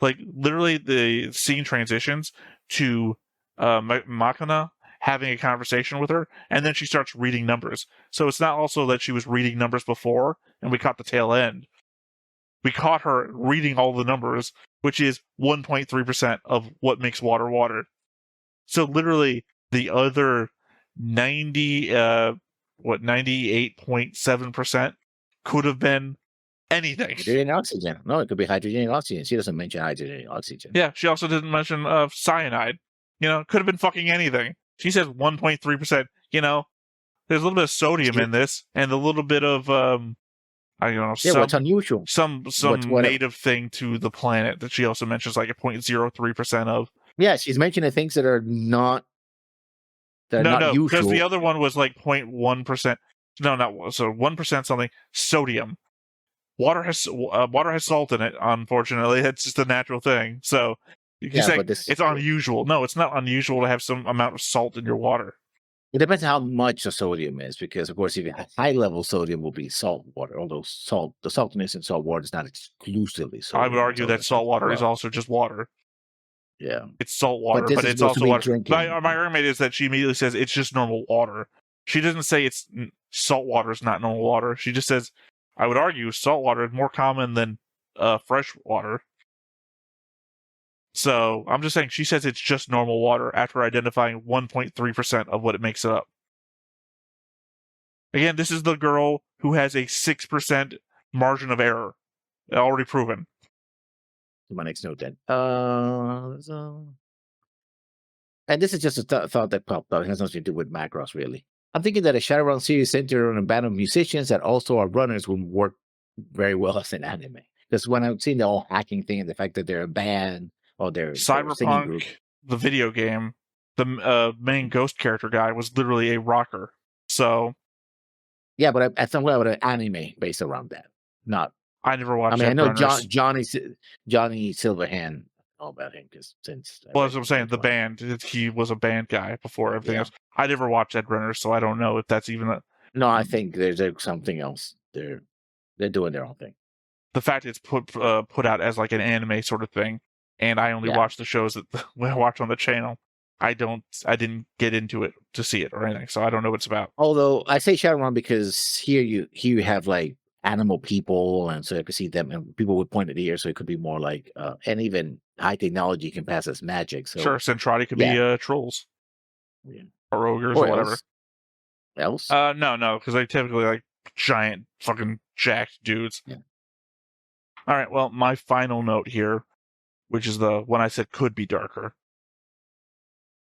Like literally, the scene transitions to Makana having a conversation with her, and then she starts reading numbers. So it's not also that she was reading numbers before, and we caught the tail end. We caught her reading all the numbers, which is 1.3% of what makes water water. So literally, the other 98.7% could have been anything. hydrogen and oxygen. No, it could be hydrogen and oxygen. She doesn't mention hydrogen and oxygen. Yeah, she also didn't mention cyanide. Could have been fucking anything. She says 1.3%. There's a little bit of sodium in this, and a little bit of I don't know, Yeah, what's unusual? some What? native thing to the planet that she also mentions like a 0.03% of. Yeah, she's mentioning things that are not No, because the usual. other one was like 0.1%. No, not so 1% something. Sodium. Water has salt in it. Unfortunately, it's just a natural thing. So you're saying But this it's unusual. No, it's not unusual to have some amount of salt in your water. it depends how much the sodium is, because of course, if you have high level sodium, will be salt water. Although the saltiness in salt water is not exclusively I sodium. would argue that salt water is also just water. Yeah, It's salt but water, this but is it's supposed to also be water. drinking. My argument is that she immediately says it's just normal water. She doesn't say it's salt water is not normal water. She just says, I would argue salt water is more common than fresh water. So I'm just saying she says it's just normal water after identifying 1.3% of what it makes it up. Again, this is the girl who has a 6% margin of error. Already proven. My next note then. And this is just a thought that popped up. It has nothing to do with Macross, really. I'm thinking that a Shadowrun series centered on a band of musicians that also are runners would work very well as an anime. Because when I've seen the whole hacking thing and the fact that they're a band or they're a singing group. Cyberpunk, the video game, the main ghost character guy was literally a rocker. So yeah, but at some level, an anime based around that. Not. I never watched. I mean, I know Runners. Johnny Silverhand. All about him because since. Well, as I'm saying, the band. He was a band guy before everything else. I never watched Ed Runners, so I don't know if that's even a. No, I think there's something else. They're doing their own thing. The fact it's put out as like an anime sort of thing, and I only watch the shows that I watch on the channel. I didn't get into it to see it or anything, so I don't know what it's about. Although I say Shadowrun because here you have like animal people, and so you can see them, and people with pointed ears, so it could be more like, and even high technology can pass as magic. So sure, Centrati could be trolls, or ogres, or whatever. Else? No, because they typically like giant fucking jacked dudes. Yeah. All right, well, my final note here, which is the one I said could be darker.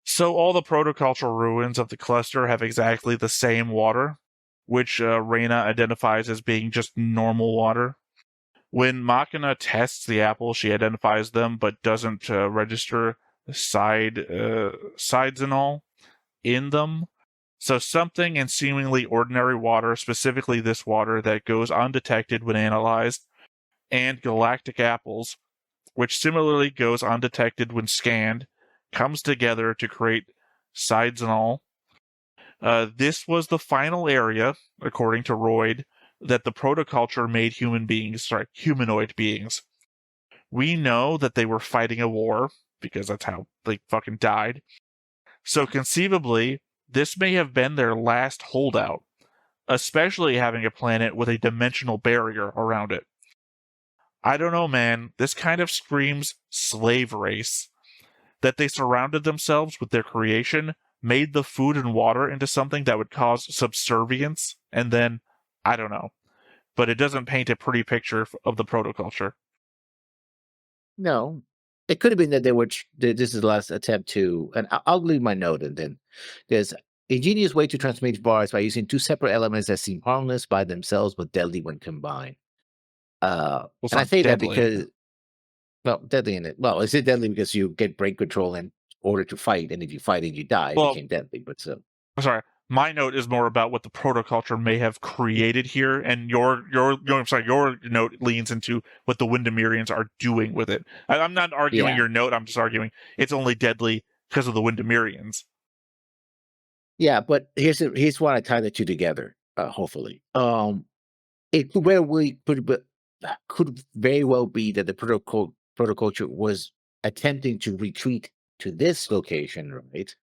So all the protocultural ruins of the cluster have exactly the same water, which Reina identifies as being just normal water. When Machina tests the apples, she identifies them, but doesn't register sides and all in them. So something in seemingly ordinary water, specifically this water, that goes undetected when analyzed, and galactic apples, which similarly goes undetected when scanned, comes together to create sides and all. This was the final area, according to Royd, that the protoculture made humanoid beings. We know that they were fighting a war, because that's how they fucking died. So conceivably, this may have been their last holdout, especially having a planet with a dimensional barrier around it. I don't know, man. This kind of screams slave race. That they surrounded themselves with their creation, made the food and water into something that would cause subservience, and then, I don't know. But it doesn't paint a pretty picture of the protoculture. No, it could have been that they were. This is the last attempt to, and I'll leave my note, and then there's a ingenious way to transmit virus by using two separate elements that seem harmless by themselves but deadly when combined. Well, it's And I not say that deadly. because, well, deadly in it. Well, is it deadly because you get brain control in order to fight, and if you fight and you die, it Well, became deadly. But so, I'm sorry. My note is more about what the protoculture may have created here, and your note leans into what the Windermerians are doing with it. I'm not arguing yeah, your note. I'm just arguing it's only deadly because of the Windermerians. yeah. But here's why I tie the two together. Hopefully, it could could very well be that the protoculture was attempting to retreat to this location, right?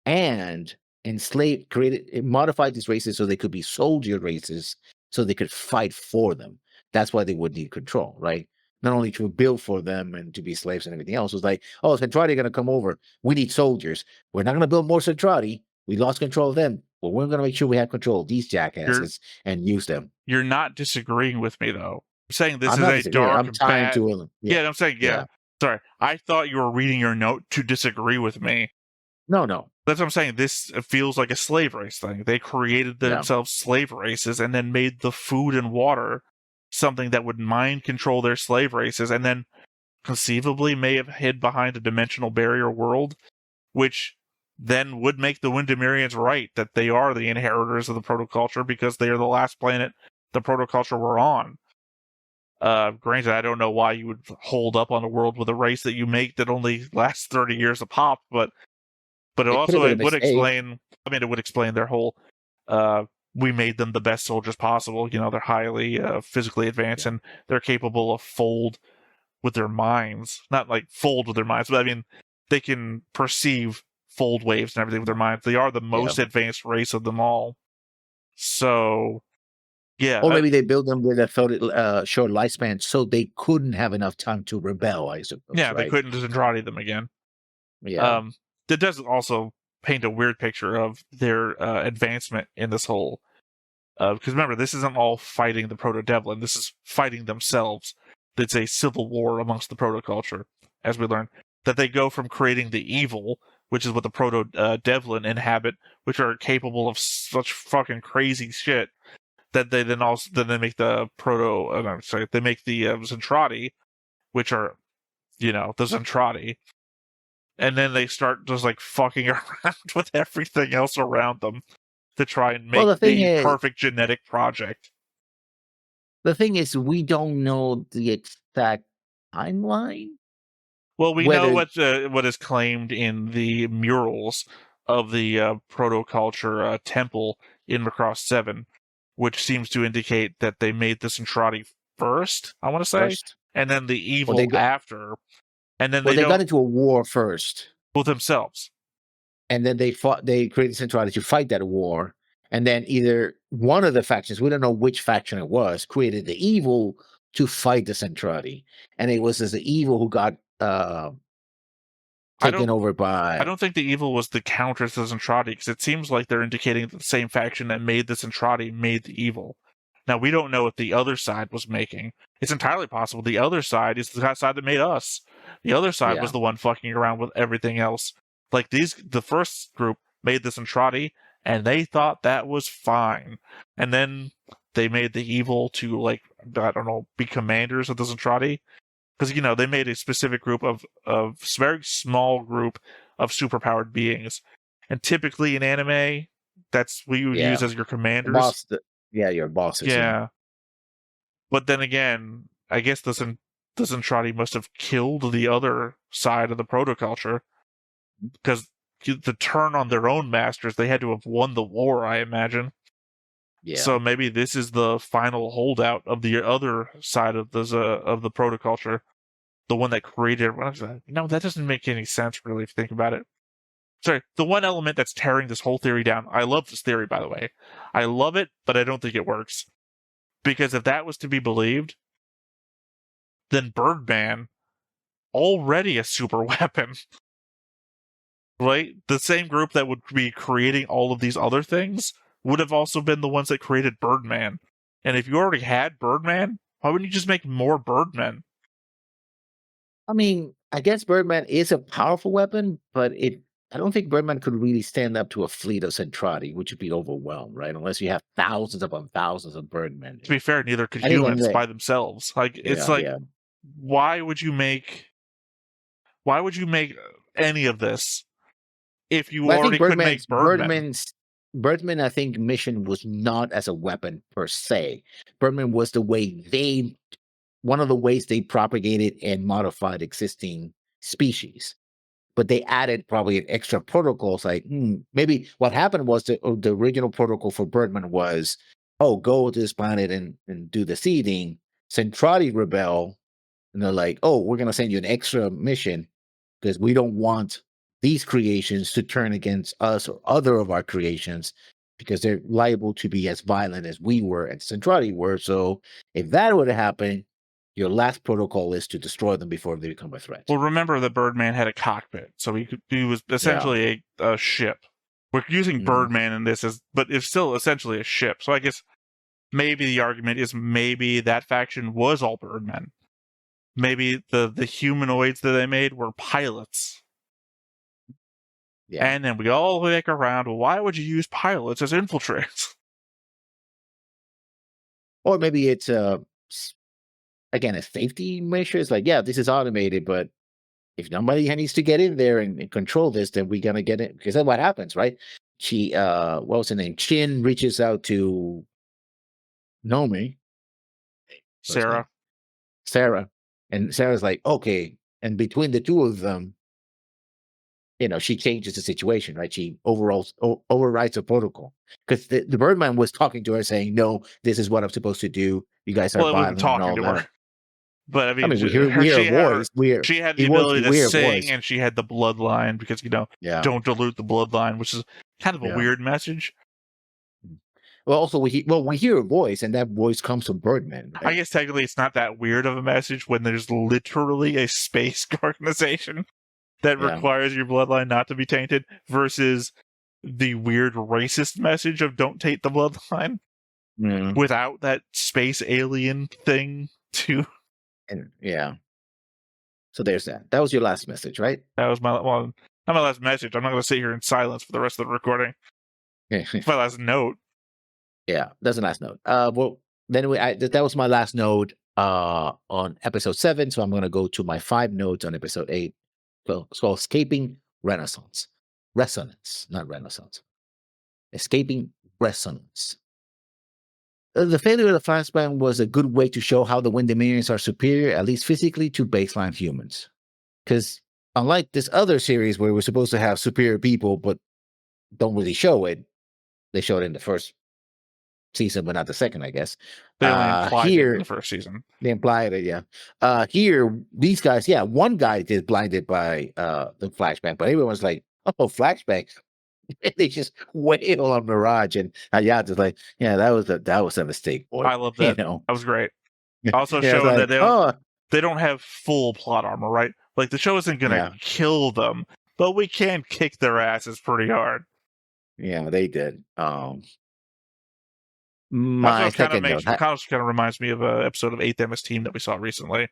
And it modified these races so they could be soldier races, so they could fight for them. That's why they would need control, right? Not only to build for them and to be slaves and everything else. It was like, oh, Centrati are going to come over. We need soldiers. We're not going to build more Centrati. We lost control of them, but we're going to make sure we have control of these jackasses and use them. You're not disagreeing with me, though. I'm saying this I'm is not a disagreeing. dark, I'm tying bad. to it. Yeah, I'm saying, yeah. Yeah. Sorry. I thought you were reading your note to disagree with me. No. That's what I'm saying. This feels like a slave race thing. They created themselves slave races and then made the food and water something that would mind control their slave races and then conceivably may have hid behind a dimensional barrier world, which then would make the Windermerians right that they are the inheritors of the protoculture because they are the last planet the protoculture were on. Granted, I don't know why you would hold up on a world with a race that you make that only lasts 30 years a pop, but It could have been a it would mistake. explain. I mean, it would explain their whole. We made them the best soldiers possible. You know, they're highly physically advanced Yeah. and they're capable of fold with their minds. Not like fold with their minds, but I mean, they can perceive fold waves and everything with their minds. They are the most advanced race of them all. So, yeah. Or maybe they built them with a short lifespan so they couldn't have enough time to rebel, I suppose. Yeah, they Right? couldn't just Andrade them again. Yeah. That does also paint a weird picture of their advancement in this whole. Because remember, this isn't all fighting the Proto-Devlin. This is fighting themselves. It's a civil war amongst the protoculture, as we learn. That they go from creating the evil, which is what the Proto-Devlin inhabit, which are capable of such fucking crazy shit, that they then they make the they make the Zentradi, which are, the Zentradi, and then they start just like fucking around with everything else around them to try and Well, make the perfect genetic project. the thing is, we don't know the exact timeline. Well, we know what is claimed in the murals of the protoculture temple in Macross 7, which seems to indicate that they made the Zentradi first, I want to say, and then the evil after. And then they got into a war first with themselves. And then they created Zentradi to fight that war. And then either one of the factions, we don't know which faction it was, created the evil to fight the Zentradi. And it was as the evil who got taken over by... I don't think the evil was the counter to the Zentradi, because it seems like they're indicating that the same faction that made the Zentradi made the evil. Now, we don't know what the other side was making. It's entirely possible the other side is the side that made us. The other side was the one fucking around with everything else. Like, the first group made the Zentradi, and they thought that was fine. And then they made the evil to, like, I don't know, be commanders of the Zentradi. Because, they made a specific group of very small group of superpowered beings. And typically in anime, that's what you would use as your commanders. Your bosses. Yeah. But then again, I guess the Zentradi must have killed the other side of the protoculture. Because to turn on their own masters, they had to have won the war, I imagine. Yeah. So maybe this is the final holdout of the other side of the protoculture, the one that created. That doesn't make any sense, really, if you think about it. sorry, the one element that's tearing this whole theory down. I love this theory, by the way. I love it, but I don't think it works. Because if that was to be believed, then Birdman, already a super weapon, right? The same group that would be creating all of these other things would have also been the ones that created Birdman. And if you already had Birdman, why wouldn't you just make more Birdmen? I mean, I guess Birdman is a powerful weapon, but I don't think Birdman could really stand up to a fleet of Centrati, which would be overwhelmed, right? Unless you have thousands upon thousands of Birdmen. To be fair, neither could I think humans by themselves. Like, it's like, yeah. why would you make any of this if you But I already think could make Birdmen? Birdman, I think, mission was not as a weapon per se. Birdman was the way one of the ways they propagated and modified existing species. But they added probably an extra protocols. Like maybe what happened was the original protocol for Birdman was, oh, go to this planet and do the seeding. Centrati rebel, and they're like, oh, we're gonna send you an extra mission because we don't want these creations to turn against us or other of our creations because they're liable to be as violent as we were and Centrati were. So if that would have happened, your last protocol is to destroy them before they become a threat. Well, remember that Birdman had a cockpit, so he was essentially a ship. We're using Birdman in this but it's still essentially a ship. So I guess maybe the argument is maybe that faction was all Birdmen. Maybe the humanoids that they made were pilots. Yeah. And then we go all the way back around. Well, why would you use pilots as infiltrators? Or maybe it's again a safety measure. It's like, yeah, this is automated, but if nobody needs to get in there and control this, then we're gonna get it. Because that's what happens, right? She what was her name? Chin reaches out to Nomi. Sarah. And Sarah's like, okay. And between the two of them, she changes the situation, right? She overrides a protocol because the Birdman was talking to her saying, no, this is what I'm supposed to do. You guys are violent and all that. But I mean, we hear a voice. She had the ability to sing, and she had the bloodline because don't dilute the bloodline, which is kind of a weird message. Well, also we hear a voice, and that voice comes from Birdman. Right? I guess technically it's not that weird of a message when there's literally a space organization that requires your bloodline not to be tainted, versus the weird racist message of don't taint the bloodline without that space alien thing too. And so there's that. That was your last message, right? That was not my last message. I'm not going to sit here in silence for the rest of the recording. It's my last note. Yeah, that's the last note. Well, then that was my last note on episode 7. So I'm going to go to my 5 notes on episode 8. So it's called Escaping Resonance, not Renaissance. Escaping Resonance. The failure of the flashbang was a good way to show how the Windemirians are superior, at least physically, to baseline humans. Because unlike this other series where we're supposed to have superior people, but don't really show it, they showed it in the first season, but not the second, I guess. They only implied it in the first season. They implied it, yeah. Here, these guys, one guy is blinded by the flashbang, but everyone's like, oh, flashbang. They just wail on Mirage, and just like, that was a mistake. Boy. I love that. That was great. Also showing that they don't have full plot armor, right? Like the show isn't gonna kill them, but we can kick their asses pretty hard. Yeah, they did. My second note kind of reminds me of an episode of 8th MS Team that we saw recently.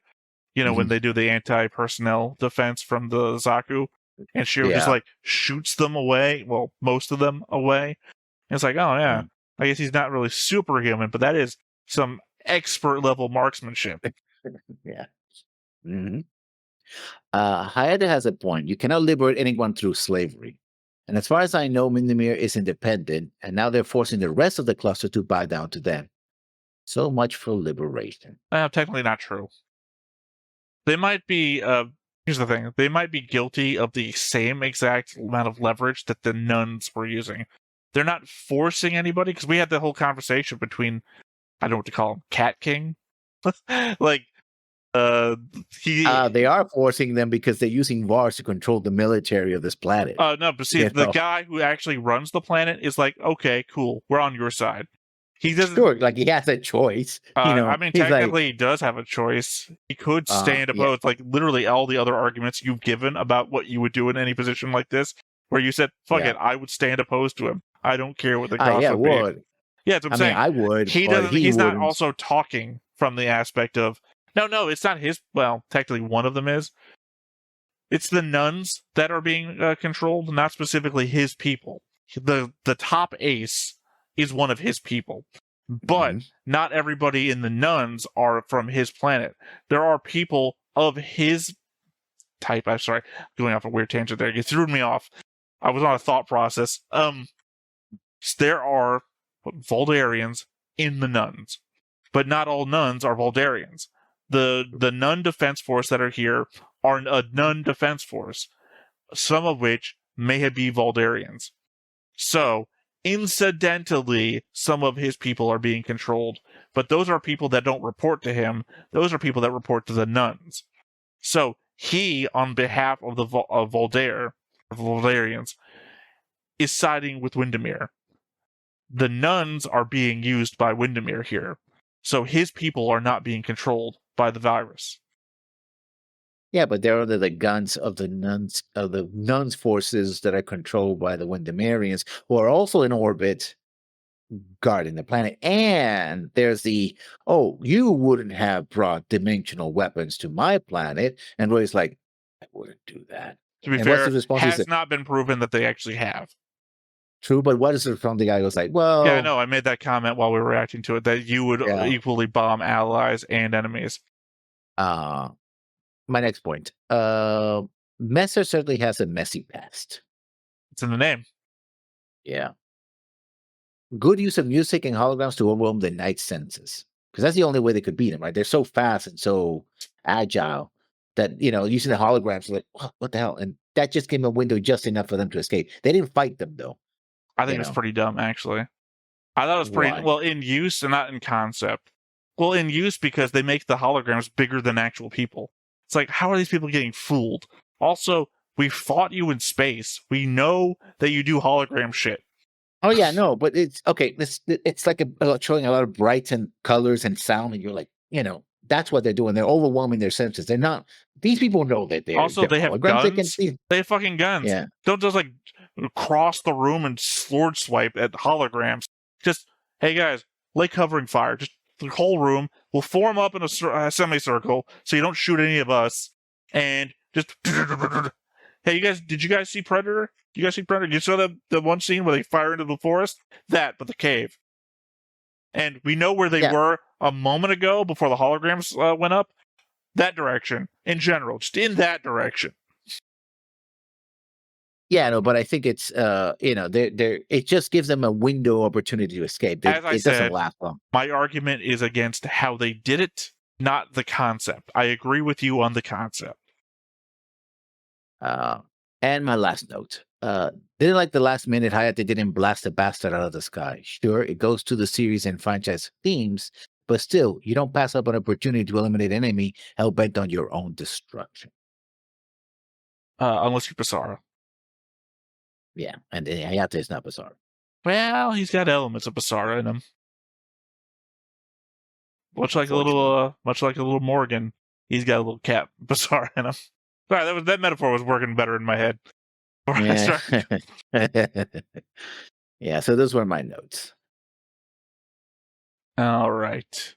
When they do the anti-personnel defense from the Zaku. And Shiro just like shoots them away. Well, most of them away. And it's like, oh yeah, I guess he's not really superhuman, but that is some expert level marksmanship. Yeah. Hayate has a point. You cannot liberate anyone through slavery. And as far as I know, Windermere is independent, and now they're forcing the rest of the cluster to bow down to them. So much for liberation. Technically not true. They might be here's the thing. They might be guilty of the same exact amount of leverage that the nuns were using. They're not forcing anybody, because we had the whole conversation between, I don't know what to call him, Cat King? Like, He They are forcing them because they're using VARs to control the military of this planet. no, but see, the guy who actually runs the planet is like, okay, cool, we're on your side. He doesn't. Sure, like he has a choice. I mean, he's technically, he does have a choice. He could stand opposed, like literally all the other arguments you've given about what you would do in any position like this, where you said, "Fuck it, I would stand opposed to him. I don't care what the cost would be." Yeah, that's what I'm saying. I would. He but doesn't. he He's not wouldn't. also talking from the aspect of no. It's not his. Well, technically, one of them is. It's the nuns that are being controlled, not specifically his people. The top ace is one of his people, but not everybody in the nuns are from his planet. There are people of his type. I'm sorry, going off a weird tangent there. You threw me off. I was on a thought process. There are Voldarians in the nuns, but not all nuns are Voldarians. The nun defense force that are here are a nun defense force, some of which may be Voldarians. So, incidentally, some of his people are being controlled, but those are people that don't report to him. Those are people that report to the nuns. So, he, on behalf of the Voldarians, is siding with Windermere. The nuns are being used by Windermere here. So his people are not being controlled by the virus. Yeah, but they're under the guns of the nuns forces that are controlled by the Windermerians, who are also in orbit guarding the planet. And there's the you wouldn't have brought dimensional weapons to my planet. And Roy's like, I wouldn't do that. To be fair, it has not been proven that they actually have. True, but what is it from the guy who's like, well... Yeah, I know. I made that comment while we were reacting to it, that you would equally bomb allies and enemies. My next point. Messer certainly has a messy past. It's in the name. Yeah. Good use of music and holograms to overwhelm the knight's senses. Because that's the only way they could beat him, right? They're so fast and so agile that, using the holograms, like, what the hell? And that just gave them a window just enough for them to escape. They didn't fight them, though. I think it's pretty dumb, actually. I thought it was pretty well in use and not in concept. Well, in use because they make the holograms bigger than actual people. It's like, how are these people getting fooled? Also, we fought you in space. We know that you do hologram shit. Oh yeah, no, but it's okay. It's like showing a lot of brights and colors and sound, and you're like, that's what they're doing. They're overwhelming their senses. They're not. These people know that they're also they have guns. They have fucking guns. Yeah. Don't just like cross the room and sword swipe at holograms. Just hey guys, lay covering fire. Just the whole room. We'll form up in a semicircle so you don't shoot any of us. And just hey, did you guys see Predator? You guys see Predator? You saw the one scene where they fire into the forest? That, but the cave. And we know where they were a moment ago before the holograms went up. That direction, in general, just in that direction. Yeah, no, but I think it's it just gives them a window opportunity to escape. As I said, doesn't last long. My argument is against how they did it, not the concept. I agree with you on the concept. And my last note. Didn't like the last minute highlight they didn't blast a bastard out of the sky. Sure, it goes to the series and franchise themes, but still, you don't pass up an opportunity to eliminate an enemy hell bent on your own destruction. Unless you're Pissarro. Yeah, and Hayate is not Pissarro. Well, he's got elements of Pissarro in him. Much like a little Morgan, he's got a little cat Pissarro in him. Sorry, that metaphor was working better in my head. Yeah. Yeah, so those were my notes. All right.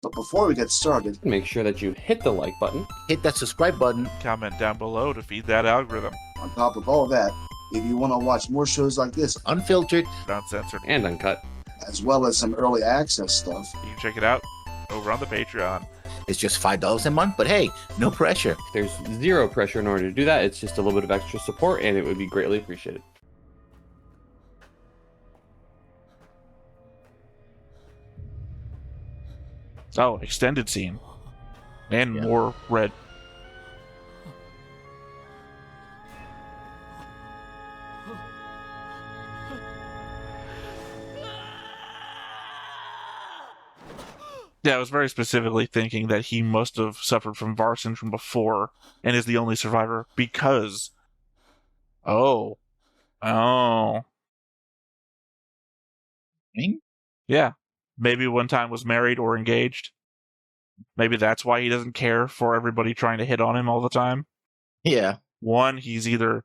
But before we get started, make sure that you hit the like button, hit that subscribe button, comment down below to feed that algorithm. On top of all that, if you want to watch more shows like this, unfiltered, uncensored, and uncut, as well as some early access stuff, you can check it out over on the Patreon. It's just $5 a month, but hey, no pressure. There's zero pressure in order to do that. It's just a little bit of extra support, and it would be greatly appreciated. Oh, extended scene. And more red. Yeah, I was very specifically thinking that he must have suffered from VAR syndrome before and is the only survivor because. Oh. Hmm? Yeah. Maybe one time was married or engaged. Maybe that's why he doesn't care for everybody trying to hit on him all the time. Yeah. One, he's either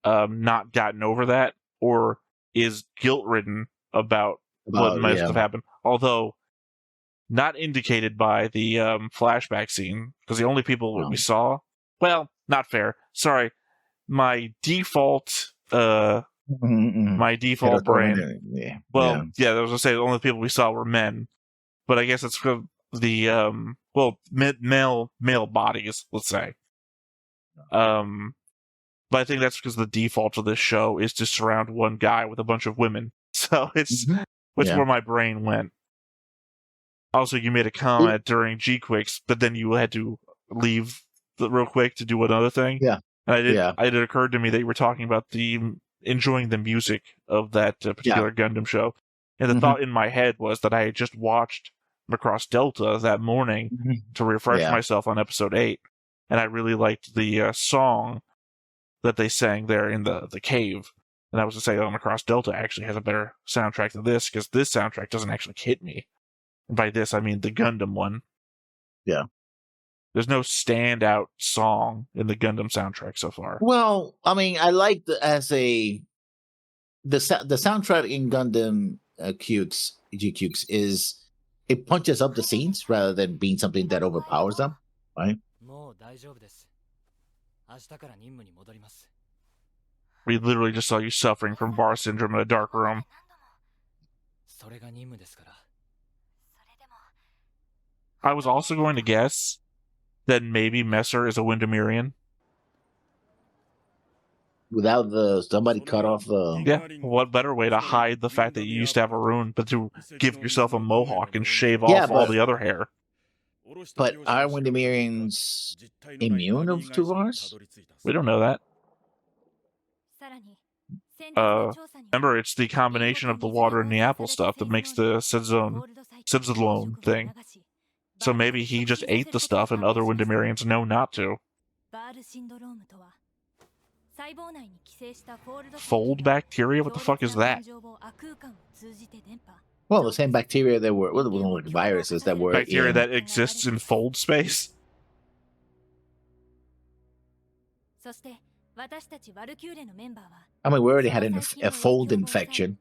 not gotten over that or is guilt-ridden about what must have happened. Although not indicated by the flashback scene, because the only people that we saw. Well, not fair. Sorry, my default brain. Yeah. Well, yeah, I was gonna say the only people we saw were men, but I guess it's for the male bodies, let's say. But I think that's because the default of this show is to surround one guy with a bunch of women. So it's where my brain went. Also, you made a comment during G-Quicks, but then you had to leave real quick to do another thing. Yeah. And it occurred to me that you were talking about enjoying the music of that particular Gundam show. And the thought in my head was that I had just watched Macross Delta that morning to refresh myself on episode 8. And I really liked the song that they sang there in the cave. And I was to say, Macross Delta actually has a better soundtrack than this, because this soundtrack doesn't actually hit me. And by this, I mean the Gundam one. Yeah. There's no standout song in the Gundam soundtrack so far. Well, I mean, I like the soundtrack in Gundam GQs is it punches up the scenes rather than being something that overpowers them, right? We literally just saw you suffering from VAR syndrome in a dark room. I was also going to guess that maybe Messer is a Windemirian. Without somebody cut off the... Yeah, what better way to hide the fact that you used to have a rune but to give yourself a mohawk and shave off all the other hair? But are Windemirians immune to VARs? We don't know that. Remember, it's the combination of the water and the apple stuff that makes the Sidzalone thing. So maybe he just ate the stuff and other Windemirians know not to. Fold bacteria? What the fuck is that? Well, the same bacteria that were... Well, like viruses that were... Bacteria that exists in fold space? I mean, we already had a fold infection.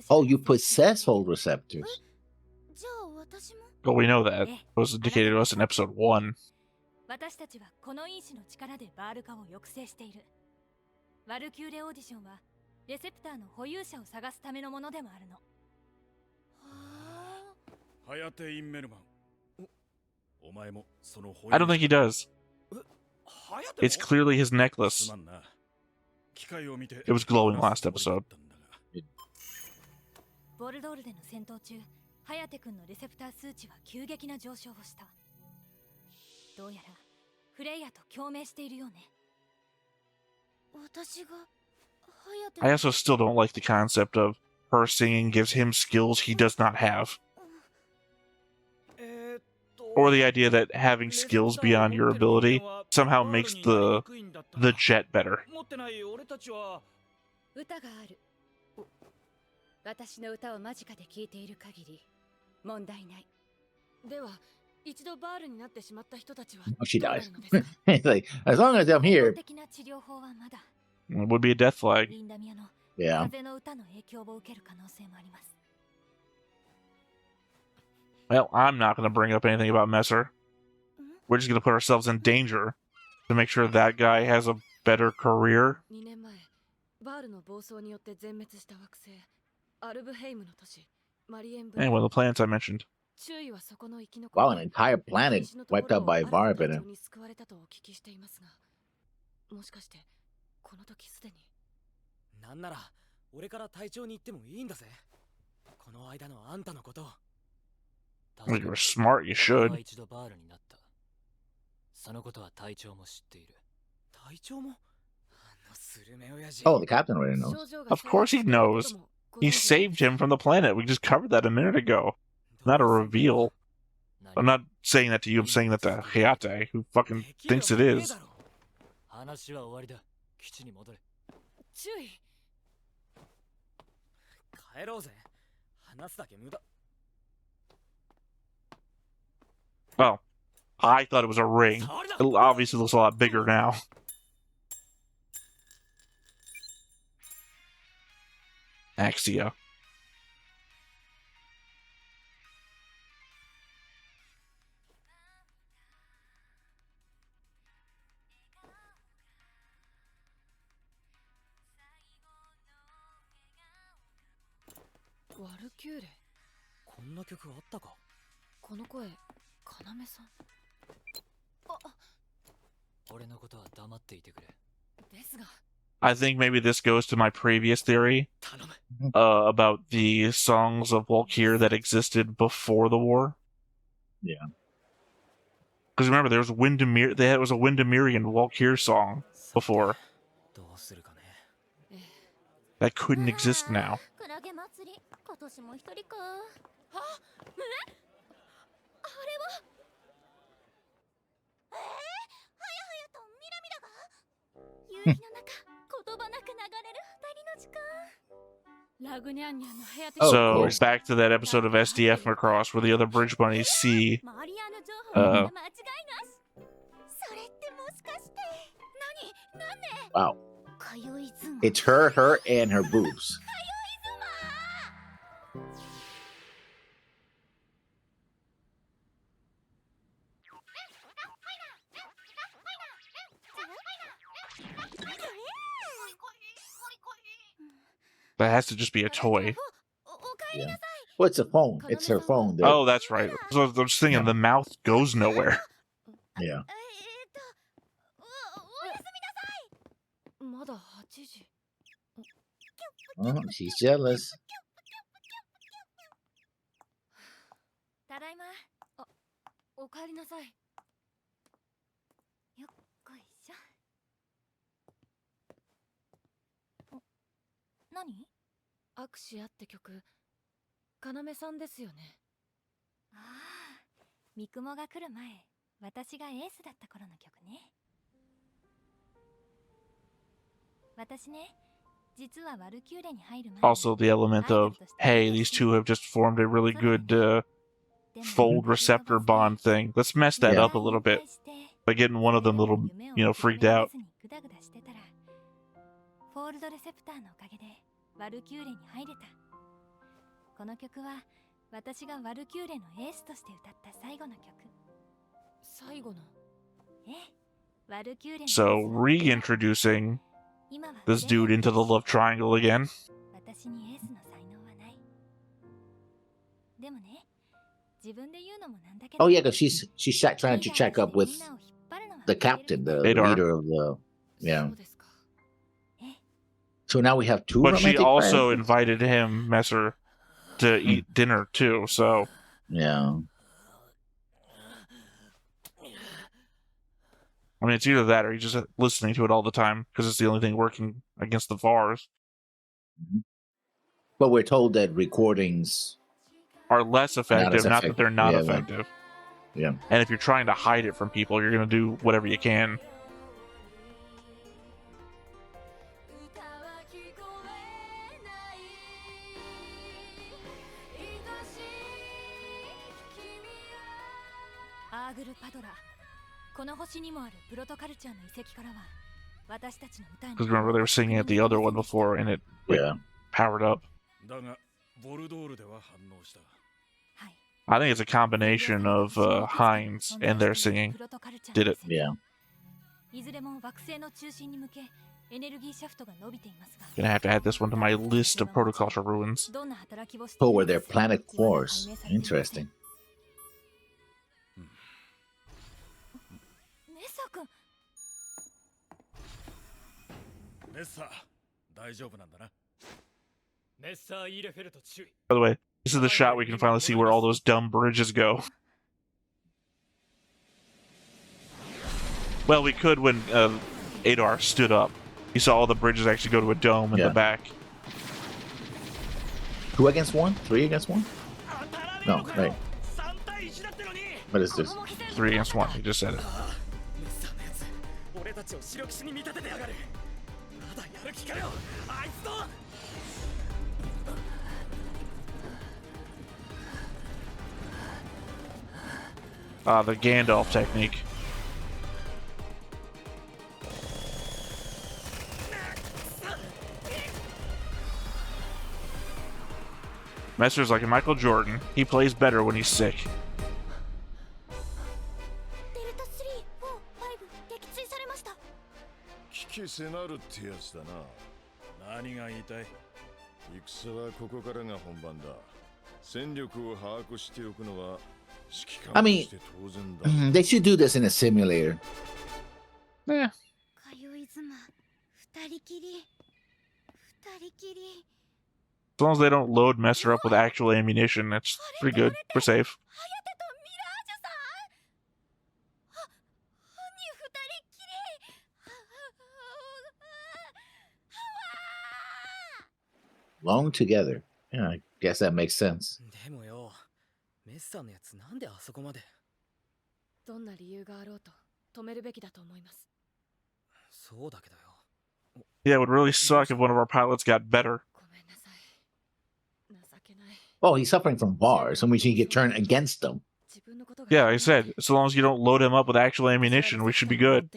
Oh, you possess fold receptors. Well, we know that. It was indicated to us in episode 1. I don't think he does. It's clearly his necklace. It was glowing last episode. I also still don't like the concept of her singing gives him skills he does not have. Or the idea that having skills beyond your ability somehow makes the jet better. Oh, she dies. It's like, as long as I'm here. It would be a death flag. Yeah. Well, I'm not going to bring up anything about Messer. We're just going to put ourselves in danger to make sure that guy has a better career. And one of the planets I mentioned. Wow, an entire planet wiped out by VAR epidemic. Well, you're smart, you should. Oh, the captain already knows. Of course he knows. He saved him from the planet. We just covered that a minute ago. Not a reveal. I'm not saying that to you. I'm saying that to Hayate, who fucking thinks it is. 話は終わりだ。基地に戻れ。注意。帰ろうぜ。話すだけ無駄。 Well, I thought it was a ring. It obviously looks a lot bigger now. Axia. Walkure. こんな曲あったか。この声、かなめさん。俺のことは黙っていてくれ。ですが。 I think maybe this goes to my previous theory about the songs of Walkure that existed before the war. Yeah. Because remember, there was there was a Windemirian Walkure song before. That couldn't exist now. So back to that episode of SDF Macross where the other bridge bunnies see wow. It's her, and her boobs. that has to just be a toy. Yeah. Well, it's a phone. It's her phone. Though. Oh, that's right. So I'm just thinking the mouth goes nowhere. Yeah. Oh, she's jealous. ただいま。お帰りなさい。よっこいしょ。何？握手あって曲。かなめさんですよね。ああ、三雲が来る前、私がエースだった頃の曲ね。私ね。 Also, the element of, hey, these two have just formed a really good fold receptor bond thing. Let's mess that up a little bit by getting one of them a little, freaked out. So, reintroducing this dude into the love triangle again. Oh yeah, because she's trying to check up with the captain, the leader of the So now we have two. But she also friends? invited him, Messer, to eat dinner too. So yeah. I mean, it's either that or he's just listening to it all the time because it's the only thing working against the VARs. But we're told that recordings are less effective, not that they're not effective. Yeah. And if you're trying to hide it from people, you're going to do whatever you can. Because remember, they were singing at the other one before, and it powered up. I think it's a combination of Heinz and their singing did it. Yeah. Gonna have to add this one to my list of protoculture ruins. Oh, were their planet cores? Interesting. By the way, this is the shot we can finally see where all those dumb bridges go. Well, we could when Adar stood up. You saw all the bridges actually go to a dome in the back. 2 against 1? 3 against 1? No, right. What is this? 3 against 1. He just said it. 俺たちを白騎士に見立ててやがる。まだやる気かよ、あいつと。The Gandalf technique. Messer's like Michael Jordan. He plays better when he's sick. デルタ3、4、5撃墜されました。危機迫るってやつだな。何が言いたい？戦はここからが本番だ。戦力を把握しておくのは指揮官として当然だ。They should do this in a simulator. Eh. 通い妻、二人きり。二人きり。 As long as they don't load Messer up with actual ammunition, that's pretty good. We're safe. ハヤテとミラージュさん。犯人二人きり。Long together. Yeah, I guess that makes sense. でもよ、メッサーのやつなんであそこまで。どんな理由があろうと止めるべきだと思います。そうだけどよ。 Yeah, it would really suck if one of our pilots got better. ごめんなさい。情けない。 Oh, he's suffering from bars, in which he get turned against them. 自分のことが Yeah, like I said, so long as you don't load him up with actual ammunition, we should be good.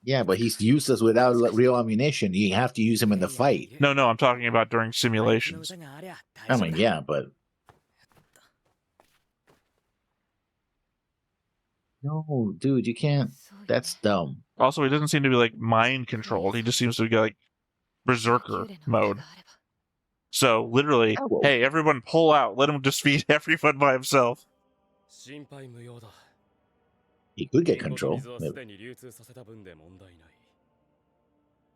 Yeah, but he's useless without real ammunition. You have to use him in the fight. No, I'm talking about during simulations. I mean, yeah, but... No, dude, you can't. That's dumb. Also, he doesn't seem to be like mind controlled. He just seems to be like berserker mode. So literally, hey, everyone pull out. Let him defeat everyone by himself. He could get control. Maybe.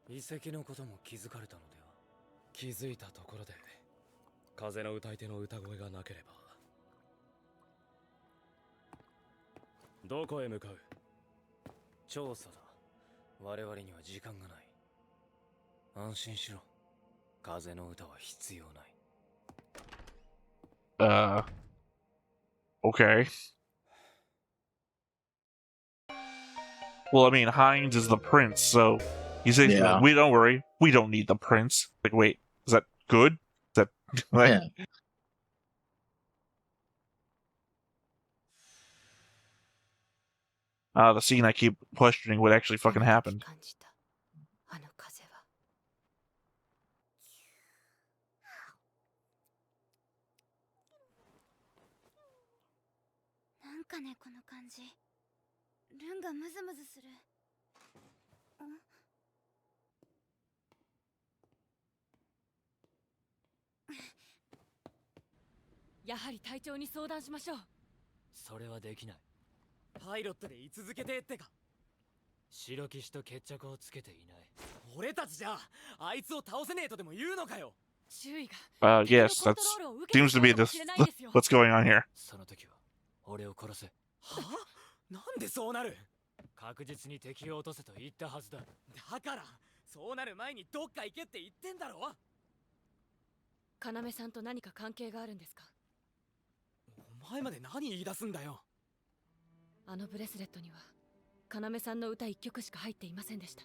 遺跡のことも気づかれたのでは。気づいたところで風の歌い手の歌声がなければ。どこへ向かう？調査だ。我々には時間がない。安心しろ。風の歌は必要ない。Okay. Well, I mean, Hines is the prince, so he says, Yeah. "We don't worry, we don't need the prince." Like, wait, is that good? Is that like, Yeah. The scene I keep questioning what actually fucking happened. あの風は。なんかね、この感じ。ルンがムズムズする。やはり隊長に相談しましょう。それはできない。パイロットで居続けてってか。白騎士と決着をつけていない。俺たちじゃあいつを倒せねえとでも言うのかよ。注意が。Yes, that seems to be what's going on here. その時は俺を殺せ。はあ？なんでそうなる？確実に敵を落とせと言ったはずだ。だからそうなる前にどっか行けって言ってんだろ。要さんと何か関係があるんですか？お前まで何言い出すんだよ。あのブレスレットには要さんの歌一曲しか入っていませんでした。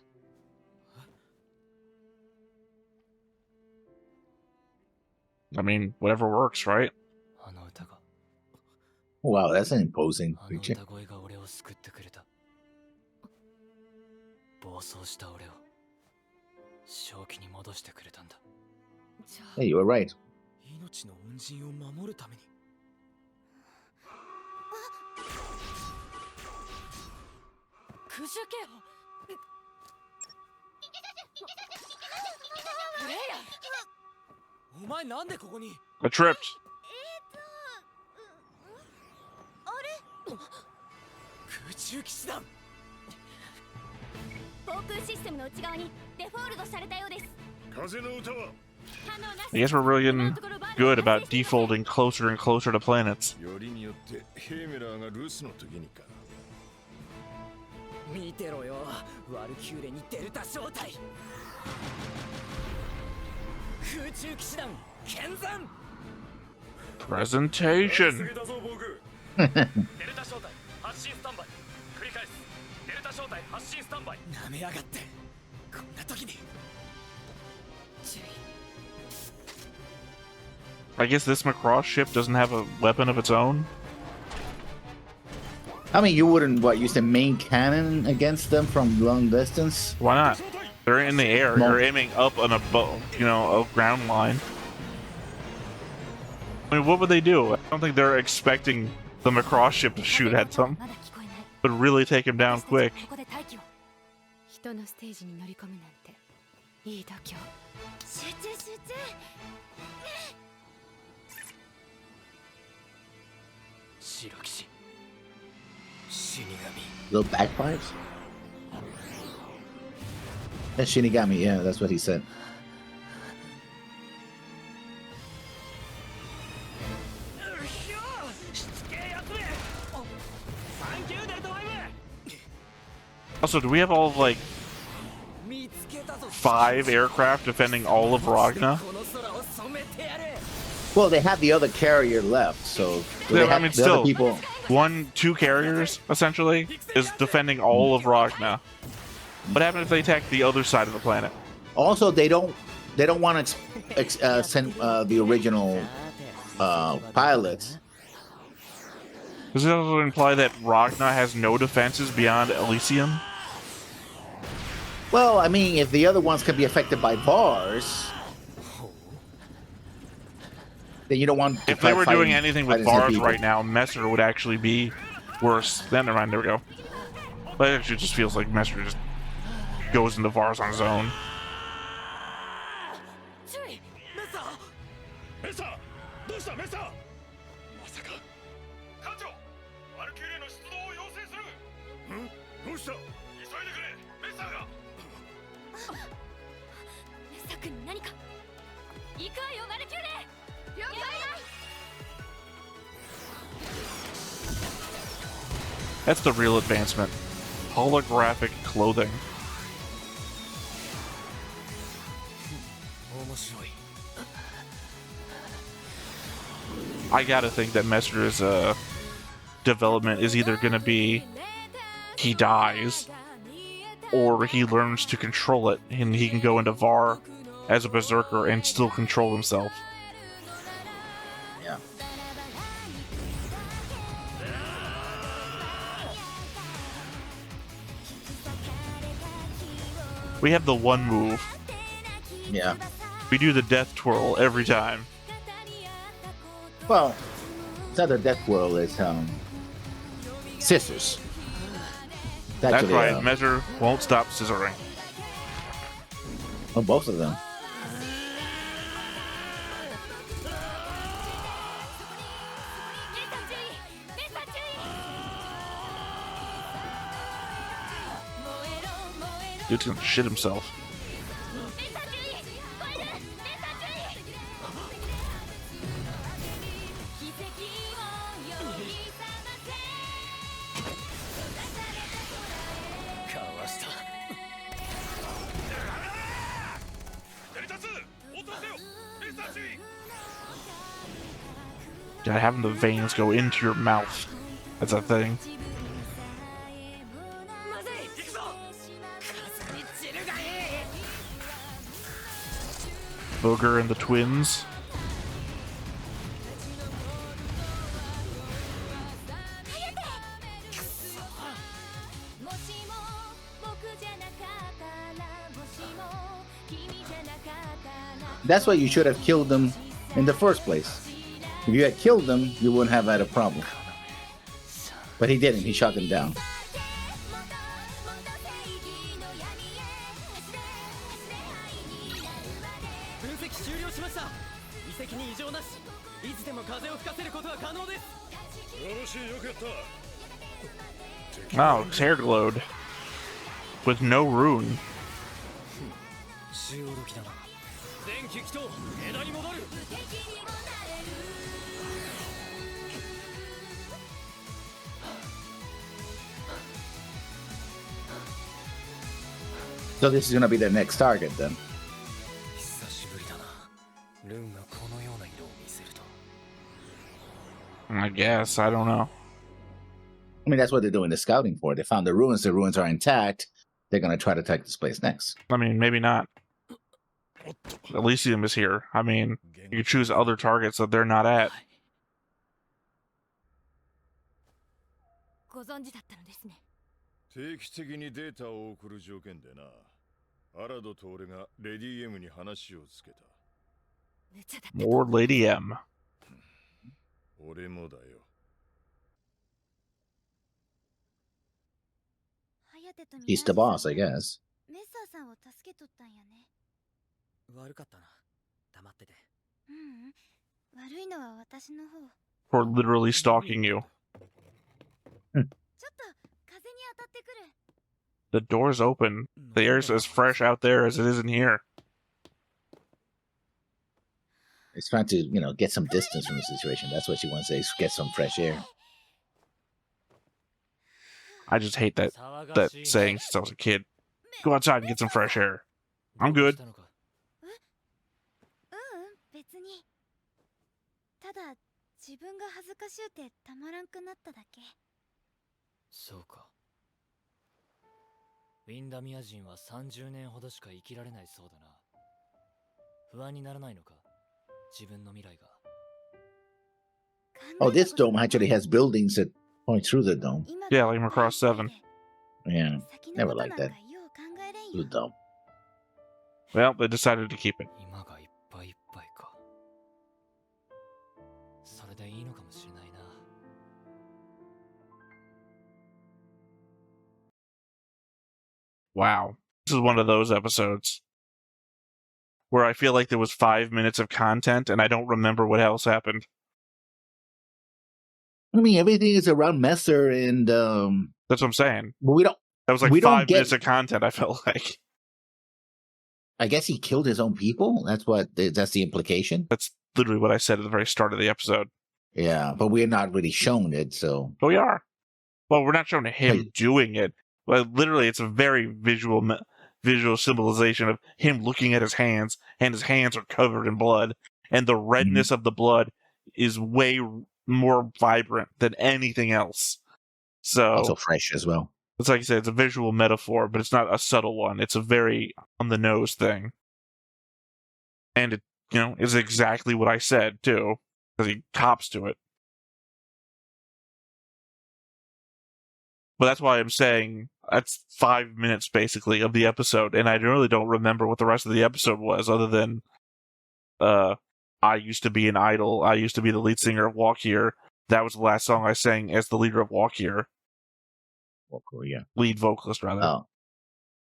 I mean, whatever works, right? あの歌が。Wow, that's an imposing あの creature. 歌声が俺を救ってくれた。暴走した俺を正気に戻してくれたんだ。じゃあ Hey, you were right. 命の恩人を守るために。空襲警報。フレイヤー、お前なんでここに？ I tripped. 空中騎士団。防空システムの内側にデフォルトされたようです。風の歌は I guess we're really getting good about defaulting closer and closer to planets. よりによってヘーメラーが留守の時にか。見てろよ、ワルキューレにデルタ小隊。空中騎士団剣山 Presentation. デルタ正体発進スタンバイ繰り返すデルタ正体発進スタンバイなめやがってこんな時に I guess this Macross ship doesn't have a weapon of its own. I mean, you wouldn't use the main cannon against them from long distance? Why not? They're in the air. No. You're aiming up on a ground line. I mean, what would they do? I don't think they're expecting the Macross ship to shoot at them, but really take him down quick. 人のステージに乗り込むなんていい度胸。集中集中。白騎士死神 Little backfires? That's Shinigami, yeah, that's what he said. Also, do we have all of, like, 5 aircraft defending all of Ragna? Well, they have the other carrier left, so do Yeah, they I have mean, the other still. people. 2 carriers, essentially, is defending all of Ragna. What happens if they attack the other side of the planet? Also, they don't want to send the original pilots. Does it also imply that Ragna has no defenses beyond Elysium? Well, I mean, if the other ones can be affected by bars, then you don't want. To If they were doing anything with fighting some bars people. right now, Messer would actually be worse. Then never mind, there we go. But it actually just feels like Messer just goes into Vars on his own. メサどうしたメサまさか艦長ワルキューレの出動を要請するどうした急いでくれメサがメサ君に何か行くわよマルキューレ了解 That's the real advancement. Holographic clothing. 面白い I gotta think that Messer's development is either gonna be he dies or he learns to control it and he can go into Var as a berserker and still control himself. Yeah. We have the one move. Yeah. We do the death twirl every time. Well, it's not the death whirl, it's scissors. That's Actually, right, Messer won't stop scissoring. Oh, both of them. Dude's gonna shit himself. Yeah, having the veins go into your mouth. That's a thing. Booger and the twins. That's why you should have killed them in the first place. If you had killed them, you wouldn't have had a problem. But he didn't. He shot them down. Oh, his hair glowed. With no rune. So this is gonna be their next target then. ルンがこのような色を見せると。 I guess. I don't know. I mean, that's what they're doing the scouting for. They found the ruins. The ruins are intact. They're going to try to attack this place next. I mean, maybe not. Elysium is here. I mean, you could choose other targets that they're not at. ご存知だったのですね。定期的にデータを送る条件でな。アラドと俺がレディ M に話をつけた。無茶だったと More 思います。 Lady M. 俺もだよ。颯とミ He's ラージ the ュ boss, さん I が guess. メッサーさんを助けとったんやね。悪かったな。黙ってて。ううん。悪いのは私の方。 For literally stalking you. ちょっと風に当たってくる。 The door's open. The air's as fresh out there as it is in here. It's trying to, get some distance from the situation. That's what she wants to say, get some fresh air. I just hate that 騒が that しい saying since I was a kid. Go outside and get some fresh air. I'm good. ううん、別に。ただ、自分が恥ずかしゅうてたまらんくなっただけ。そうか。ウィンダミア人は30年ほどしか生きられないそうだな。不安にならないのか、自分の未来が。 Oh, this dome actually has buildings that point through the dome. Yeah, like Macross 7. Yeah, never liked that. Blue dome. Well, they decided to keep it. 今がいっぱいいっぱいか。それでいいのかもしれないな。 Wow. This is one of those episodes where I feel like there was 5 minutes of content and I don't remember what else happened. I mean, everything is around Messer and, That's what I'm saying. but we don't, That was like We don't 5 get- minutes of content, I felt like. I guess he killed his own people. That's the implication. That's literally what I said at the very start of the episode. Yeah, but we're not really shown it, so. But we are. Well, we're not showing him Hey. doing it. Well, literally, it's a very visual symbolization of him looking at his hands, and his hands are covered in blood, and the redness of the blood is way more vibrant than anything else. So Also fresh as well. it's like I said, it's a visual metaphor, but it's not a subtle one. It's a very on the nose thing, and it is exactly what I said too, because he cops to it. But that's why I'm saying that's 5 minutes basically of the episode, and I really don't remember what the rest of the episode was, other than I used to be an idol. I used to be the lead singer of Walk Here. That was the last song I sang as the leader of Walk Here. Well, cool, yeah. Lead vocalist, rather. Oh.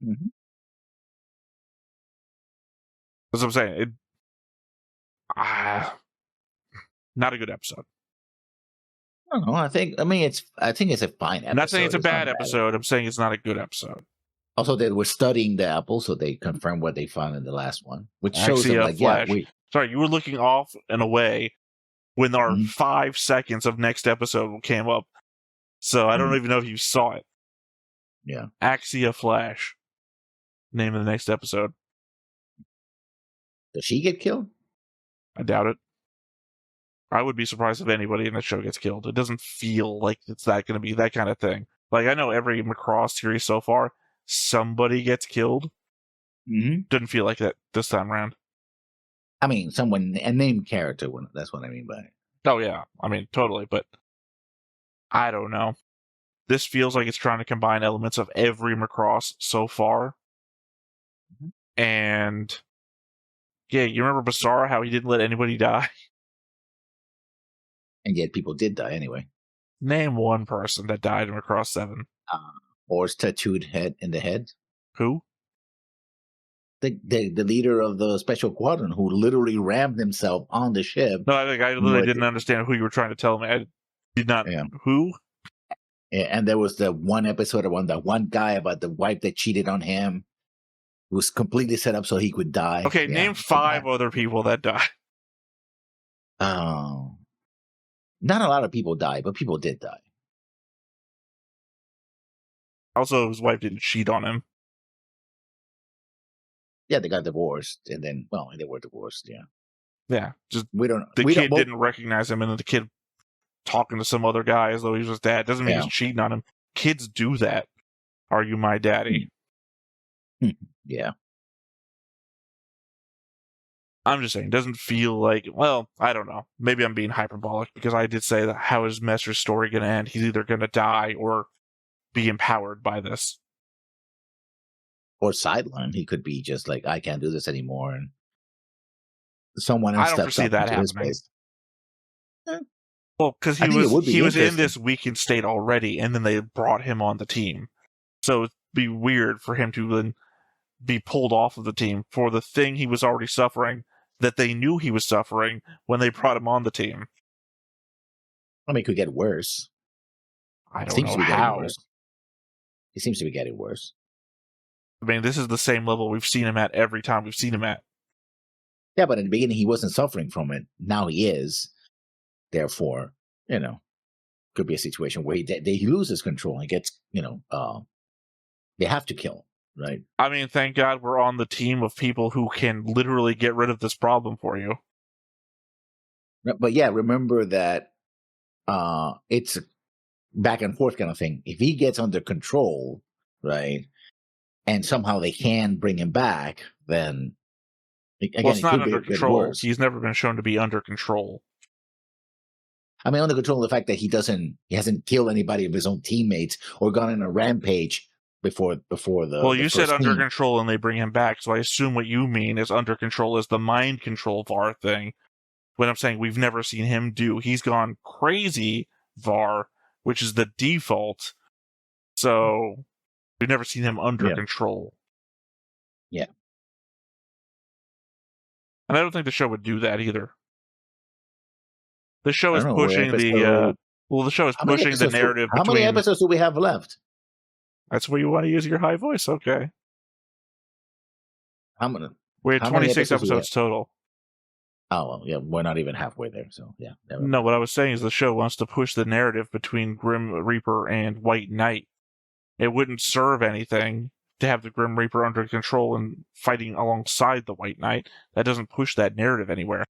Mm-hmm. That's what I'm saying. Not a good episode. I don't know. I think it's a fine episode. I'm not saying it's a not bad episode. I'm saying it's not a good episode. Also, they were studying the apple, so they confirmed what they found in the last one, which shows them Axia like, Flash. yeah, Sorry, you were looking off and away when our Mhm. 5 seconds of next episode came up. So I don't Mhm. even know if you saw it. Yeah. Axia Flash. Name of the next episode. Does she get killed? I doubt it. I would be surprised if anybody in the show gets killed. It doesn't feel like it's going to be that kind of thing. Like, I know every Macross series so far, somebody gets killed. Mm-hmm. Didn't feel like that this time around. I mean, a named character. That's what I mean by it. Oh, yeah. I mean, totally. But I don't know. This feels like it's trying to combine elements of every Macross so far. Mhm. And yeah, you remember Basara, how he didn't let anybody die? And yet people did die anyway. Name one person that died in Macross 7. Or's tattooed head in the head. Who? The leader of the special quadrant who literally rammed himself on the ship. No, I literally didn't understand who you were trying to tell me. I did not. Yeah. Who? And there was the one episode of the one guy about the wife that cheated on him. It was completely set up so he could die. Okay, Yeah, name so 5 bad. other people that died. Not a lot of people died, but people did die. Also, his wife didn't cheat on him. Yeah, they got divorced, and then, they were divorced, yeah. Yeah, just We don't. the we kid don't. didn't recognize him, and then the kid talking to some other guy as though he was his dad. Doesn't mean Yeah. he's cheating on him. Kids do that. Are you my daddy? Yeah. I'm just saying, it doesn't feel like, well, I don't know. Maybe I'm being hyperbolic because I did say that how is Messer's story going to end? He's either going to die or be empowered by this. Or sideline. He could be just like, I can't do this anymore, and someone I else don't steps foresee up that into his happening. place. Well, because I think it would be he was in interesting. this weakened state already, and then they brought him on the team. So it'd be weird for him to then be pulled off of the team for the thing he was already suffering that they knew he was suffering when they brought him on the team. I mean, it could get worse. I It don't seems know to be getting how. worse. It seems to be getting worse. I mean, this is the same level we've seen him at every time we've seen him at. Yeah, but in the beginning he wasn't suffering from it. Now he is. Therefore, could be a situation where he loses control and gets, they have to kill him, right? I mean, thank God we're on the team of people who can literally get rid of this problem for you. But yeah, remember that it's a back and forth kind of thing. If he gets under control, right, and somehow they can bring him back, then again, Well, it's it not could under get control. worse. He's never been shown to be under control. I mean, under control, the fact that he hasn't killed anybody of his own teammates or gone on a rampage before the. Well, the you said first under team. control and they bring him back, so I assume what you mean is under control is the mind control VAR thing. When I'm saying we've never seen him do, he's gone crazy VAR, which is the default. So we've never seen him under control. Yeah. And I don't think the show would do that either. The show is I don't know, pushing the show is pushing the narrative How between. many episodes do we have left? That's where you want to use your high voice, okay? We had 26 episodes total. Oh, well, yeah, we're not even halfway there, so yeah. No, what I was saying is the show wants to push the narrative between Grim Reaper and White Knight. It wouldn't serve anything to have the Grim Reaper under control and fighting alongside the White Knight. That doesn't push that narrative anywhere.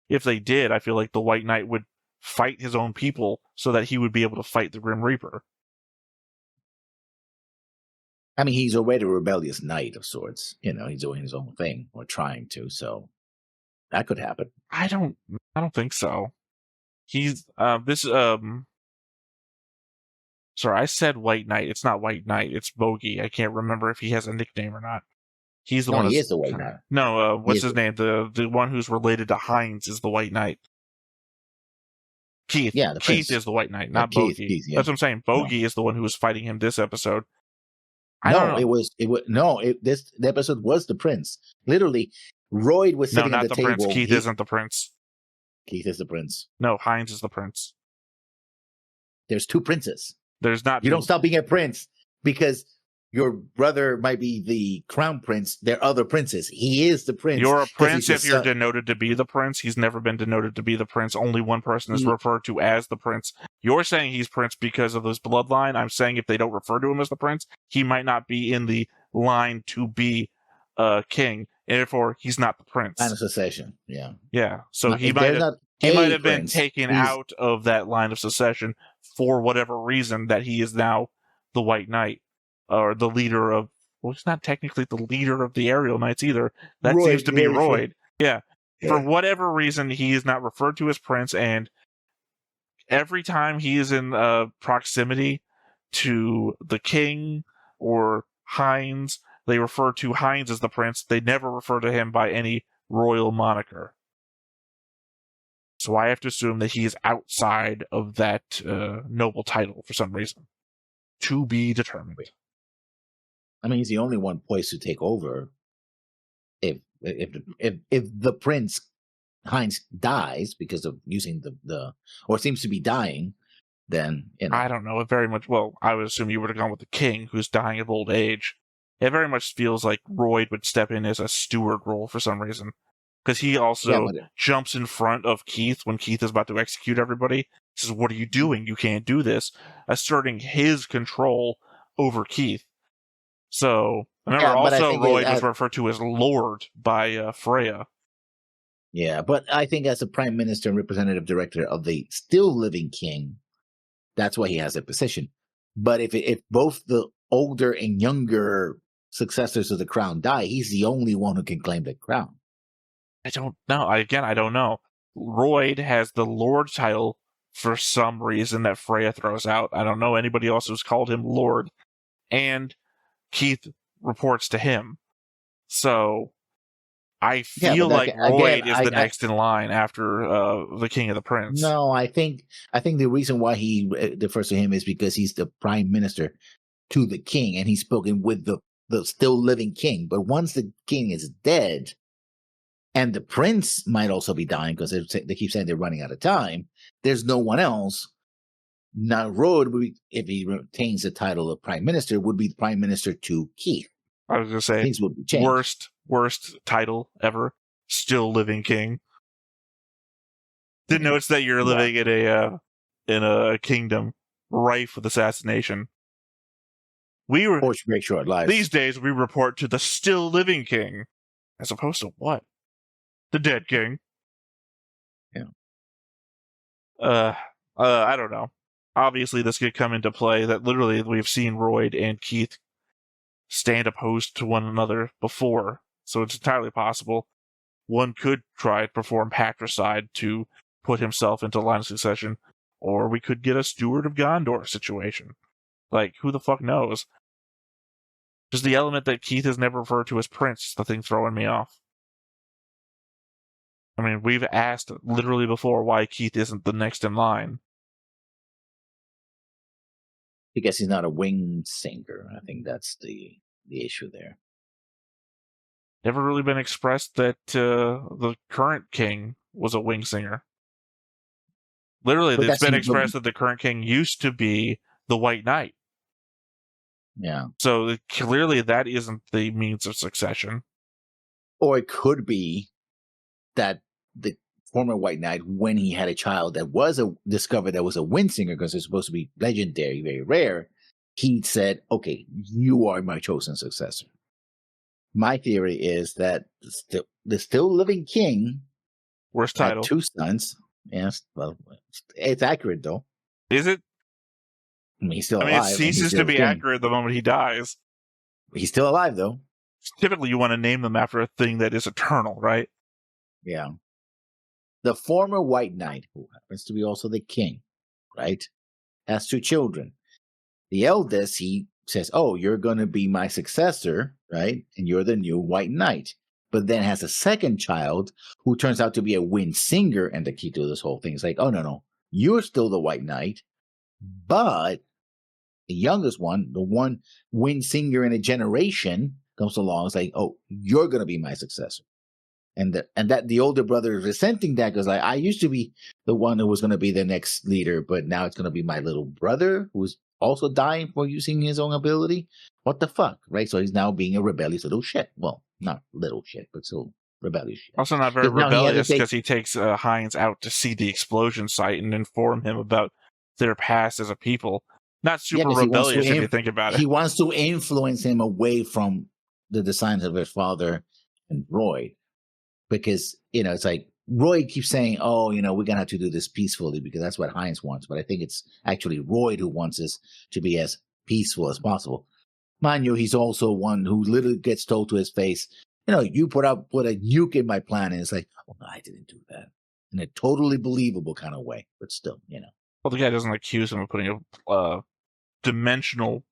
If they did, I feel like the White Knight would fight his own people so that he would be able to fight the Grim Reaper. I mean, he's already a rebellious knight of sorts. He's doing his own thing or trying to, so that could happen. I don't think so. He's sorry, I said White Knight. It's not White Knight. It's Bogey. I can't remember if he has a nickname or not. He's the one. He is the White Knight. No, what's his name? The one who's related to Hines is the White Knight. Keith. Yeah, Keith is the White Knight, not Bogey. Keith, yeah. That's what I'm saying. Bogey is the one who was fighting him this episode. The episode was the prince. Literally, Royd was sitting at the table. Prince. Keith isn't the prince. Keith is the prince. No, Hines is the prince. There's two princes. There's not. You don't stop being a prince because your brother might be the crown prince. There are other princes. He is the prince. You're a prince if you're denoted to be the prince. He's never been denoted to be the prince. Only one person is referred to as the prince. You're saying he's prince because of his bloodline. I'm saying if they don't refer to him as the prince, he might not be in the line to be king. And therefore, he's not the prince. Line of succession. Yeah. Yeah. So he might have been taken out of that line of succession for whatever reason that he is now the White Knight. Or the leader of, well, he's not technically the leader of the Aerial Knights either. That seems to be Royd. Yeah. For whatever reason, he is not referred to as Prince, and every time he is in proximity to the king or Hines, they refer to Hines as the Prince. They never refer to him by any royal moniker. So I have to assume that he is outside of that noble title for some reason. To be determined. I mean, he's the only one poised to take over. If the prince Hines dies because of using or seems to be dying, then I don't know. It very much. Well, I would assume you would have gone with the king, who's dying of old age. It very much feels like Royd would step in as a steward role for some reason, because he also jumps in front of Keith when Keith is about to execute everybody. Says, "What are you doing? You can't do this," asserting his control over Keith. So, remember, also Royd was referred to as Lord by Freya. Yeah, but I think as a prime minister and representative director of the still living king, that's why he has that position. But if both the older and younger successors of the crown die, he's the only one who can claim the crown. I don't know. I don't know. Royd has the Lord title for some reason that Freya throws out. I don't know anybody else who's called him Lord. And Keith reports to him. So I feel like Royd is the next in line after the King of the Prince. No, I think the reason why he defers to him is because he's the prime minister to the king, and he's spoken with the still living king. But once the king is dead, and the prince might also be dying because they keep saying they're running out of time, there's no one else. Now, Royd, if he retains the title of prime minister, would be the prime minister to Keith. I was going to say, things would change. Worst title ever. Still living king. Didn't notice that you're living in a kingdom rife with assassination. Very short lives. These days, we report to the still living king, as opposed to what? The dead king. Yeah. I don't know. Obviously, this could come into play that literally we've seen Royd and Keith stand opposed to one another before, so it's entirely possible. One could try to perform patricide to put himself into line of succession, or we could get a Steward of Gondor situation. Like, who the fuck knows? Just the element that Keith is never referred to as Prince is the thing throwing me off. I mean, we've asked literally before why Keith isn't the next in line. Because he's not a winged singer. I think that's the issue there. Never really been expressed that the current king was a wing singer. Literally, it's been expressed that the current king used to be the White Knight. Yeah. So clearly that isn't the means of succession. Or it could be that the former White Knight, when he had a child that was discovered that was a wind singer, because it's supposed to be legendary, very rare, he said, okay, you are my chosen successor. My theory is that the still living king worst title had 2 sons. Yes, well, it's accurate though. Is it? I mean, he's still alive. It ceases to be accurate the moment he dies. He's still alive though. Typically, you want to name them after a thing that is eternal, right? Yeah. The former White Knight, who happens to be also the king, right, has 2 children. The eldest, he says, oh, you're going to be my successor, right? And you're the new White Knight. But then has a second child who turns out to be a wind singer. And the key to this whole thing is like, oh, no, you're still the White Knight. But the youngest one, the one wind singer in a generation, comes along. It's like, oh, you're going to be my successor. And that the older brother is resenting that because I used to be the one who was going to be the next leader, but now it's going to be my little brother who's also dying for using his own ability. What the fuck, right? So he's now being a rebellious little shit. Well, not little shit, but still rebellious shit. Also not very rebellious because he takes Hines out to see the explosion site and inform him about their past as a people. Not super rebellious if you think about it. He wants to influence him away from the designs of his father and Royd. Because, it's like, Royd keeps saying, oh, we're going to have to do this peacefully because that's what Hines wants. But I think it's actually Royd who wants this to be as peaceful as possible. Mind you, he's also one who literally gets told to his face, you put a nuke in my plan. And it's like, oh, no, I didn't do that. In a totally believable kind of way. But still, Well, the guy doesn't accuse him of putting a dimensional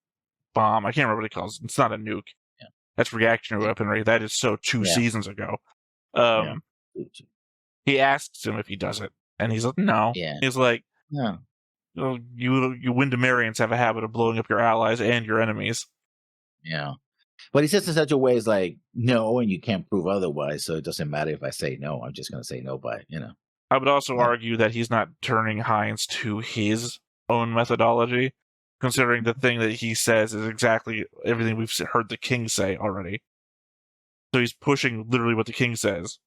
bomb. I can't remember what he calls it. It's not a nuke. Yeah. That's reactionary weaponry. That is so 2 seasons ago. He asks him if he does it, and he's like, "No." Yeah. He's like, "No." Well, you Windemarians have a habit of blowing up your allies and your enemies. Yeah, but he says in such a way, it's like no, and you can't prove otherwise, so it doesn't matter if I say no. I'm just going to say no by I would also argue that he's not turning Hines to his own methodology, considering the thing that he says is exactly everything we've heard the king say already. So he's pushing literally what the king says.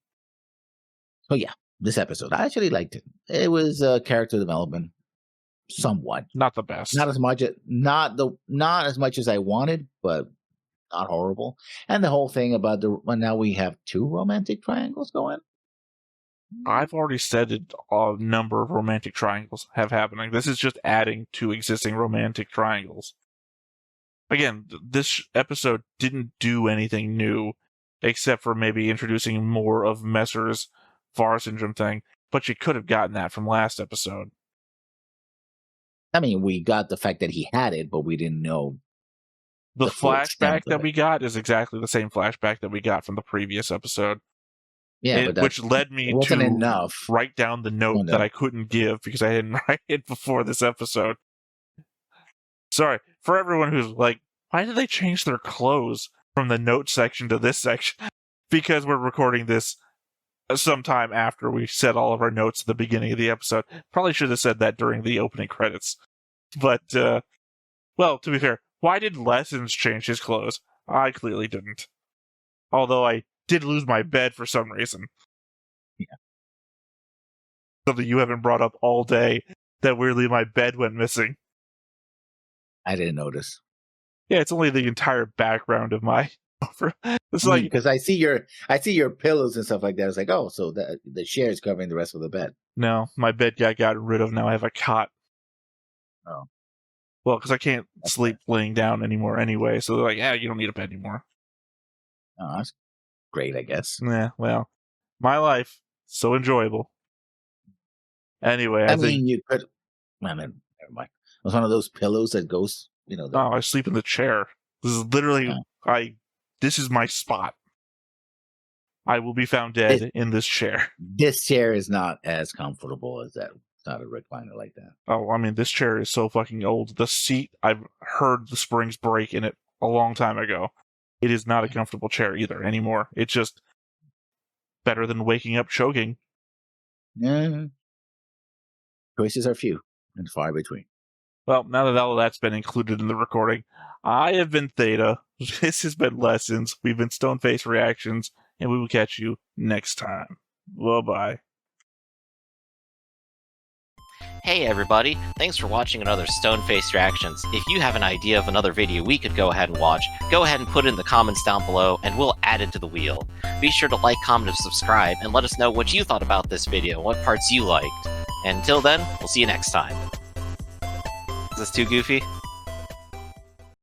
Oh yeah, this episode I actually liked it. It was character development, somewhat. Not the best. Not as much as I wanted, but not horrible. And the whole thing about now we have 2 romantic triangles going. I've already said it, a number of romantic triangles have happening. This is just adding to existing romantic triangles. Again, this episode didn't do anything new, except for maybe introducing more of Messer's VAR syndrome thing, but you could have gotten that from last episode. I mean, we got the fact that he had it, but we didn't know. The full flashback extent of that it. we got is exactly the same flashback that we got from the previous episode. Yeah, but Which led me it wasn't to enough. write down the note no. that I couldn't give because I didn't write it before this episode. Sorry, for everyone who's like, why did they change their clothes from the note section to this section? Because we're recording this sometime after we said all of our notes at the beginning of the episode. Probably should have said that during the opening credits. But, well, to be fair, why did Lessons change his clothes? I clearly didn't. Although I did lose my bed for some reason. Yeah. Something you haven't brought up all day, that weirdly my bed went missing. I didn't notice. Yeah, it's only the entire background of my. It's like because I see your pillows and stuff like that. It's like, oh, so the chair is covering the rest of the bed. No, my bed got rid of. Now I have a cot. Oh, well, because I can't sleep laying down anymore anyway. So they're like, yeah, you don't need a bed anymore. Oh, that's great, I guess. Yeah, well, my life so enjoyable. Anyway, I mean, you could. I mean, never mind. It was one of those pillows that goes, Oh, I sleep in the chair. This is literally This is my spot. I will be found dead in this chair. This chair is not as comfortable as that. It's not a recliner like that. Oh, I mean, this chair is so fucking old. The seat, I've heard the springs break in it a long time ago. It is not a comfortable chair either anymore. It's just better than waking up choking. Yeah. Choices are few and far between. Well, now that all of that's been included in the recording, I have been Theta. This has been Lessons. We've been Stoneface Reactions, and we will catch you next time. Bye-bye. Hey everybody, thanks for watching another Stoneface Reactions. If you have an idea of another video we could go ahead and watch, go ahead and put it in the comments down below, and we'll add it to the wheel. Be sure to like, comment, and subscribe, and let us know what you thought about this video, what parts you liked. And until then, we'll see you next time. Is this too goofy?